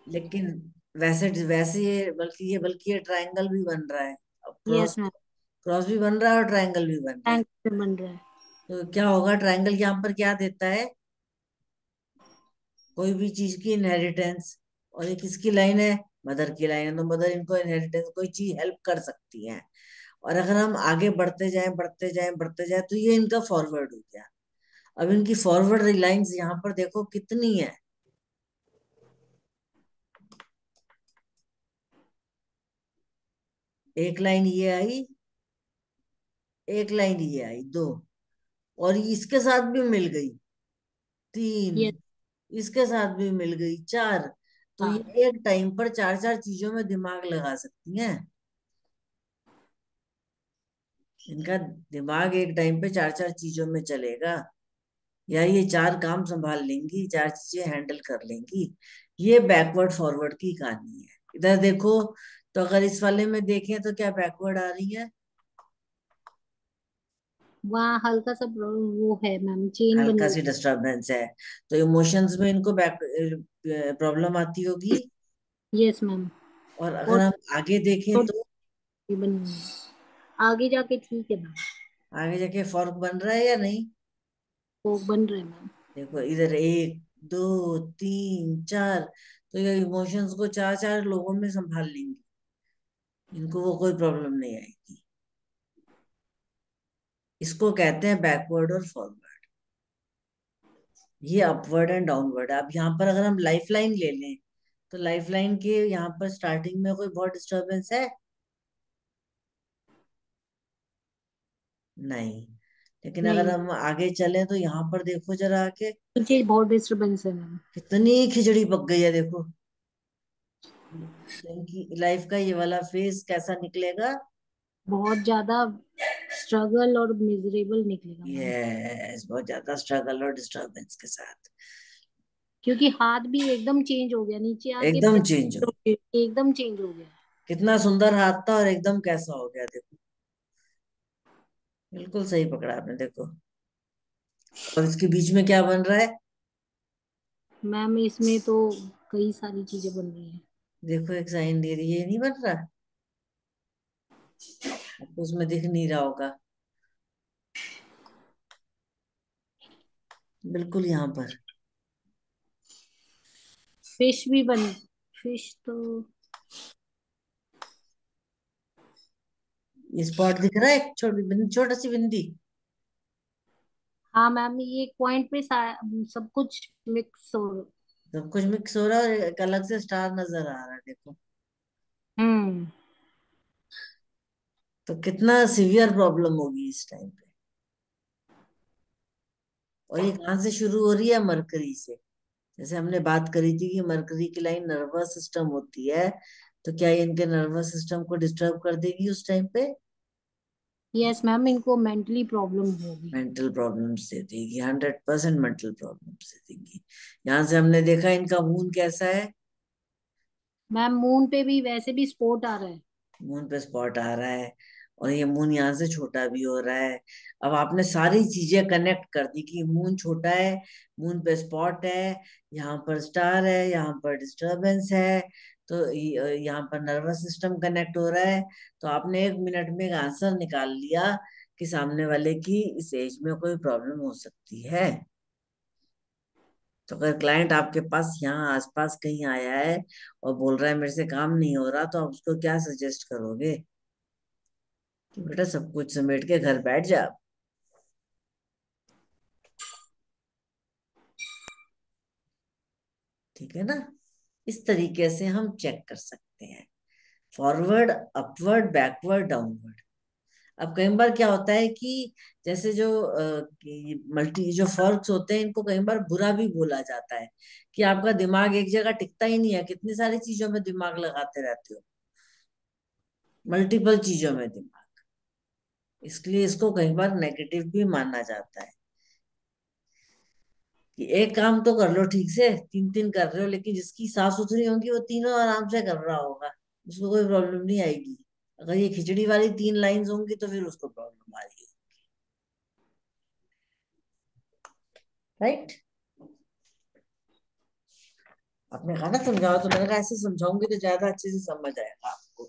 लेकिन वैसे वैसे ये ट्रायंगल भी बन रहा है। अब क्रॉस यस मैम। क्रॉस भी बन रहा है और ट्रायंगल भी बन रहा है। टैंक में बन रहा है। तो क्या होगा, ट्रायंगल यहाँ पर क्या देता है, कोई भी चीज की इनहेरिटेंस। और ये किसकी लाइन है, मदर की लाइन है, तो मदर इनको इनहेरिटेंस कोई चीज हेल्प कर सकती है। और अगर हम आगे बढ़ते जाएं बढ़ते जाएं बढ़ते जाएं तो ये इनका फॉरवर्ड हो गया। अब इनकी फॉरवर्ड लाइंस यहाँ पर देखो कितनी है। एक लाइन ये आई, एक लाइन ये आई, दो, और इसके साथ भी मिल गई, तीन, यस। इसके साथ भी मिल गई, चार। तो हाँ। ये एक टाइम पर चार चार चीजों में दिमाग लगा सकती हैं। इनका दिमाग एक टाइम पे चार चार चीजों में चलेगा, या ये चार काम संभाल लेंगी, चार चीजें हैंडल कर लेंगी। ये बैकवर्ड फॉरवर्ड की कहानी है। इधर देखो, तो अगर इस वाले में देखें तो क्या बैकवर्ड आ रही है, वहाँ हल्का सा वो है मैम, चेन बनी हल्का हुई। सी डिस्टरबेंस है। तो इमोशंस में इनको बैक प्रॉब्लम आती होगी। Yes ma'am. और अगर और हम आगे देखें तो छोटी बनी हुई है। आगे जाके ठीक है मैम। आगे जाके फॉर्क बन रहा है या नहीं? वो बन रहा है मैम। देखो इधर एक, दो, तीन, चार। तो ये इमोशंस को चार चार लोगों में संभाल लेंगी, इनको वो कोई प्रॉब्लम नहीं आएगी। इसको कहते हैं बैकवर्ड और फॉरवर्ड। ये अपवर्ड एंड डाउनवर्ड। अब यहाँ पर अगर हम लाइफ लाइन ले लें, तो लाइफ लाइन के यहाँ पर स्टार्टिंग में कोई बहुत डिस्टरबेंस है? नहीं। लेकिन अगर नहीं, हम आगे चलें तो यहाँ पर देखो जरा आके, मुझे बहुत डिस्टरबेंस है मैम। कितनी खिचड़ी पक गई है देखो। तो इनकी लाइफ का ये वाला फेज कैसा निकलेगा? बहुत ज्यादा स्ट्रगल और मिजरेबल निकलेगा मैम। यस, बहुत ज्यादा स्ट्रगल और डिस्टरबेंस के साथ। क्योंकि हाथ भी एकदम चेंज हो गया, नीचे आके एकदम चेंज हो, पैर एकदम चेंज हो गया। कितना सुंदर हाथ था और एकदम कैसा हो गया देखो। बिल्कुल सही पकड़ा आपने, देखो। और इसके बीच में क्या बन रहा है? मैम इसमें तो कई सारी चीजें बन रही हैं। देखो एक साइन दे रही है, ये नहीं बन रहा, आपको उसमें दिख नहीं रहा होगा। बिल्कुल यहाँ पर फिश भी बन, फिश तो। ये स्पॉट दिख रहा है, एक छोटा सी बिंदी। हाँ मैम, ये एक पॉइंट पे सब कुछ मिक्स हो। सब कुछ मिक्स हो रहा है और एक अलग से स्टार नजर आ रहा है, देखो। हम्म। तो कितना सीवियर प्रॉब्लम होगी इस टाइम पे। और ये कहाँ से शुरू हो रही है, मरकरी से। जैसे हमने बात करी थी कि मरकरी की लाइन नर्वस सिस्टम होती है, तो क्या ये इनके नर्वस सिस्टम को डिस्टर्ब कर देगी उस टाइम पे? यस मैम, इनको मेंटली प्रॉब्लम होगी। मेंटल प्रॉब्लम्स दे देगी, 100% मेंटल प्रॉब्लम्स दे देगी। यहाँ से हमने देखा इनका मून कैसा है, मैम मून पे भी वैसे भी स्पॉट आ रहा है। मून पे स्पॉट आ रहा है, और ये मून यहाँ से छोटा भी हो रहा है। अब आपने सारी चीजें कनेक्ट कर दी कि मून छोटा है, मून पे स्पॉट है, यहाँ पर स्टार है, यहाँ पर डिस्टरबेंस है, तो यहाँ पर नर्वस सिस्टम कनेक्ट हो रहा है। तो आपने एक मिनट में एक आंसर निकाल लिया कि सामने वाले की इस एज में कोई प्रॉब्लम हो सकती है। तो अगर क्लाइंट आपके पास यहाँ आसपास कहीं आया है और बोल रहा है मेरे से काम नहीं हो रहा, तो आप उसको क्या सजेस्ट करोगे? कि बेटा सब कुछ समेट के घर बैठ जा। ठीक है ना। इस तरीके से हम चेक कर सकते हैं, फॉरवर्ड, अपवर्ड, बैकवर्ड, डाउनवर्ड। अब कई बार क्या होता है कि जैसे जो मल्टी जो फॉर्क्स होते हैं, इनको कई बार बुरा भी बोला जाता है कि आपका दिमाग एक जगह टिकता ही नहीं है, कितनी सारी चीजों में दिमाग लगाते रहते हो, मल्टीपल चीजों में दिमाग। इसलिए इसको कई बार नेगेटिव भी माना जाता है कि एक काम तो कर लो ठीक से, तीन तीन कर रहे हो, लेकिन जिसकी साफ सुथरी होगी वो तीनों आराम से कर रहा होगा, उसको कोई प्रॉब्लम नहीं आएगी। अगर ये खिचड़ी वाली तीन लाइंस होंगी तो फिर उसको प्रॉब्लम आ रही है। राइट। आपने कहा ना समझाओ, तो मैंने कहा ऐसे समझाऊंगी तो ज्यादा अच्छे से समझ आएगा आपको।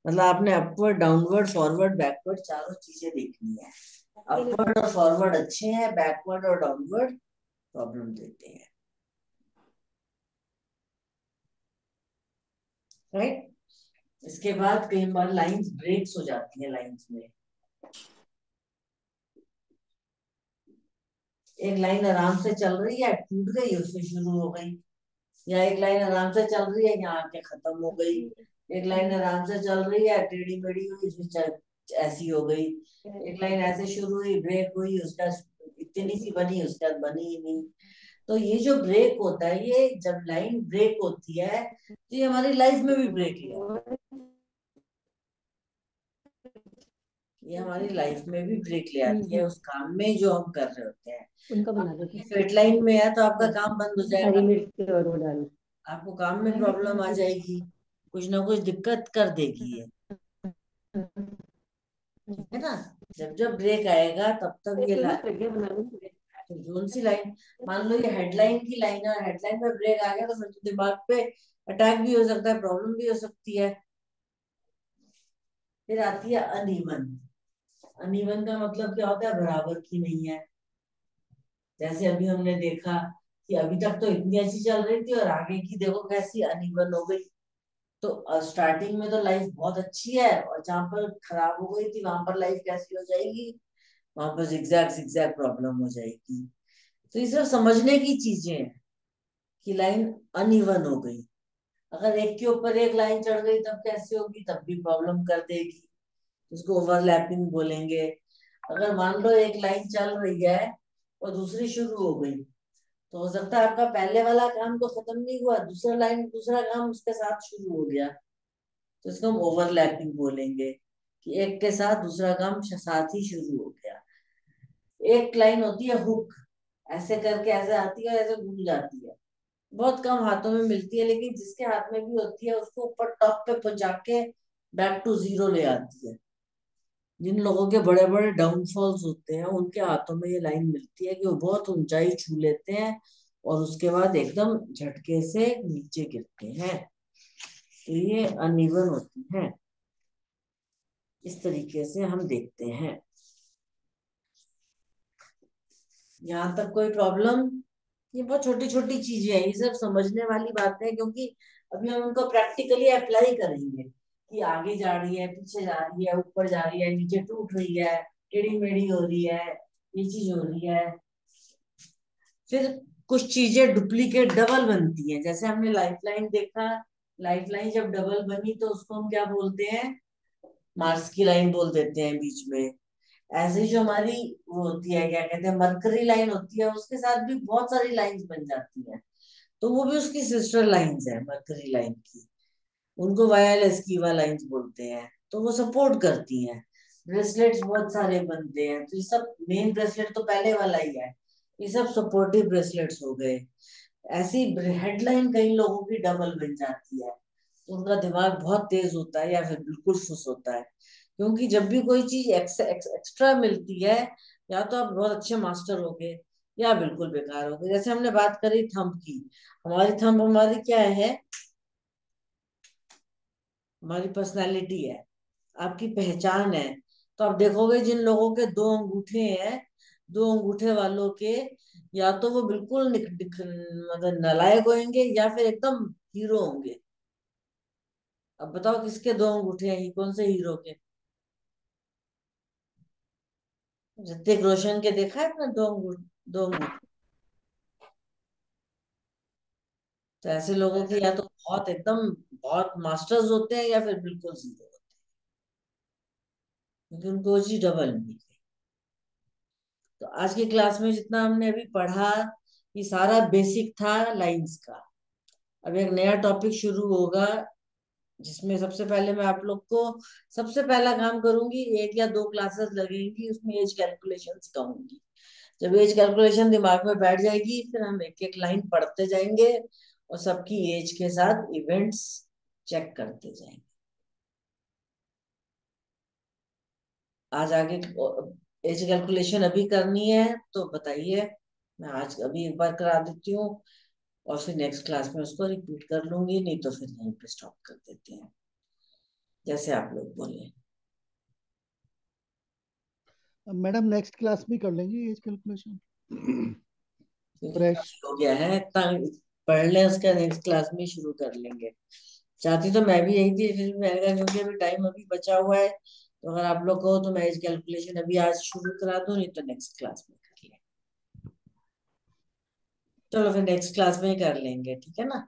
मतलब आपने अपवर्ड, डाउनवर्ड, फॉरवर्ड, बैकवर्ड चारों चीजें देखनी है। अपवर्ड और फॉरवर्ड अच्छे हैं, बैकवर्ड और डाउनवर्ड प्रॉब्लम देते हैं। राइट। इसके बाद कई बार लाइंस ब्रेक्स हो जाती है, लाइंस में एक लाइन आराम से चल रही है, टूट गई, उससे शुरू हो गई। या एक लाइन आराम से चल रही है, यहाँ आके खत्म हो गई। एक लाइन आराम से चल रही है, टेढ़ी मेढ़ी हुई, ऐसी हो गई। एक लाइन ऐसे शुरू हुई, ब्रेक हुई, उसका इतनी सी बनी, उसके बाद बनी ही नहीं। तो ये जो ब्रेक होता है, ये जब लाइन ब्रेक होती है तो ये हमारी लाइफ में भी ब्रेक ले आता है। ये हमारी लाइफ में भी ब्रेक ले आती है उस काम में जो हम कर रहे होते हैं। उनका बना आप दो। स्ट्रेट लाइन में है तो आपका काम बंद हो हरी जाएगा, मिर्च और वो डाल। आपको काम में प्रॉब्लम आ जाएगी, कुछ ना कुछ दिक्कत कर देगी ये। ठीक है ना। जब जब ब्रेक आएगा तब तब ये लगे बना लो। तो जोन सी लाइन, मान लो ये हेडलाइन की लाइन है, हेडलाइन पे ब्रेक आ गया तो फिर तो दिमाग पे अटैक भी हो सकता है, प्रॉब्लम भी हो सकती है। फिर आती है अनइवन। अनइवन का मतलब क्या होता है? बराबर की नहीं है। जैसे अभी हमने देखा कि अभी तक तो इतनी अच्छी चल रही थी और आगे की देखो कैसी अनइवन हो गई। तो स्टार्टिंग में तो लाइफ बहुत अच्छी है और जहां पर खराब हो गई थी वहां पर लाइफ कैसी हो जाएगी? वहां पर जिगजैग जिगजैग प्रॉब्लम हो जाएगी। तो ये सब समझने की चीजें हैं कि लाइन अनइवन हो गई। अगर एक के ऊपर एक लाइन चढ़ गई तब कैसे होगी? तब भी प्रॉब्लम कर देगी, उसको ओवरलैपिंग बोलेंगे। अगर मान लो एक लाइन चल रही है और दूसरी शुरू हो गई, तो हो सकता है आपका पहले वाला काम तो खत्म नहीं हुआ, दूसरा लाइन दूसरा काम उसके साथ शुरू हो गया, तो इसको हम ओवरलैपिंग बोलेंगे कि एक के साथ दूसरा काम साथ ही शुरू हो गया। एक लाइन होती है हुक, ऐसे करके ऐसे आती है, ऐसे घूम जाती है, बहुत कम हाथों में मिलती है, लेकिन जिसके हाथ में भी होती है उसको ऊपर टॉप पे पहुंचा के बैक टू जीरो ले आती है। जिन लोगों के बड़े बड़े डाउनफॉल्स होते हैं उनके हाथों में ये लाइन मिलती है कि वो बहुत ऊंचाई छू लेते हैं और उसके बाद एकदम झटके से नीचे गिरते हैं। तो ये अनइवन होती है। इस तरीके से हम देखते हैं। यहाँ तक कोई प्रॉब्लम? ये बहुत छोटी छोटी चीजें हैं, ये सब समझने वाली बातें हैं, क्योंकि अभी हम उनको प्रैक्टिकली अप्लाई करेंगे कि आगे जा रही है, पीछे जा रही है, ऊपर जा रही है, नीचे टूट रही है, टेढ़ी मेढ़ी हो रही है, ये चीज हो रही है। फिर कुछ चीजें डुप्लीकेट डबल बनती हैं, जैसे हमने लाइफलाइन देखा। लाइफलाइन जब डबल बनी तो उसको हम क्या बोलते हैं? मार्स की लाइन बोल देते हैं बीच में। ऐसे ही जो हमारी वो होती है, क्या कहते हैं, मरकरी लाइन होती है, उसके साथ भी बहुत सारी लाइंस बन जाती हैं, तो वो भी उसकी सिस्टर लाइंस है मरकरी लाइन की। उनको वायरलेस कीवा लाइंस बोलते हैं, तो वो सपोर्ट करती हैं। ब्रेसलेट्स बहुत सारे बनते हैं, तो ये सब मेन ब्रेसलेट तो पहले वाला ही है, ये सब सपोर्टिव ब्रेसलेट्स हो गए। ऐसी हेडलाइन कई लोगों की डबल बन जाती है, तो उनका दिमाग बहुत तेज होता है या फिर बिल्कुल फुस होता है, क्योंकि जब भी कोई चीज एक्स्ट्रा मिलती है, या तो आप बहुत अच्छे मास्टर हो गए या बिल्कुल बेकार हो गए। जैसे हमने बात करी थंब की, हमारी थंब हमारी क्या है? हमारी पर्सनैलिटी है, आपकी पहचान है। तो आप देखोगे जिन लोगों के दो अंगूठे हैं, दो अंगूठे वालों के या तो वो बिल्कुल मतलब नालायक होंगे या फिर एकदम हीरो होंगे। अब बताओ किसके दो अंगूठे हैं? ये कौन से हीरो के? ऋतिक रोशन के देखा है अपना दो अंगूठे? दो अंगूठे तो ऐसे लोगों के या तो बहुत एकदम बहुत मास्टर्स होते हैं या फिर बिल्कुल जीरो होते हैं, क्योंकि उनको वो चीज डबल मिल गई। तो आज की क्लास में जितना हमने अभी पढ़ा, ये सारा बेसिक था लाइंस का। अब एक नया टॉपिक शुरू होगा, जिसमें सबसे पहले मैं आप लोग को सबसे पहला काम करूंगी, 1 या 2 क्लासेस लगेंगी, उसमें एज कैलकुलेशन सिखाऊंगी। जब एज कैलकुलेशन दिमाग में बैठ जाएगी, फिर हम एक एक लाइन पढ़ते जाएंगे और सबकी एज के साथ इवेंट्स चेक करते जाएंगे। आज आगे एज कैलकुलेशन अभी करनी है तो बताइए, मैं आज अभी एक बार करा देती हूँ और फिर नेक्स्ट क्लास में उसको रिपीट कर लूंगी, नहीं तो फिर यहीं पे स्टॉप कर देते हैं, जैसे आप लोग बोले। अब मैडम नेक्स्ट क्लास में कर लेंगे एज कैलकुलेशन क्योंकि फ्रेश। काफी हो गया है इतना, पढ़ लें उसका नेक्स्ट क्लास में शुरू कर लेंगे। चाहती तो मैं भी यही थी, फिर मैंने कहा क्योंकि अभी टाइम अभी बचा हुआ है, तो अगर आप लोग कहो तो मैं एज कैलकुलेशन अभी आज शुरू करा दूं, नहीं तो नेक्स्ट क्लास में कर लें। चलो फिर नेक्स्ट क्लास में ही कर लेंगे, ठीक है ना।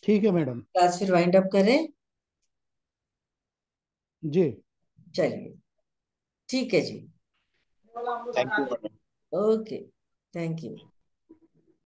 ठीक है मैडम। क्लास फिर वाइंड अप करें। जी। चलिए, ठीक है जी। Thank you madam. Okay, thank you.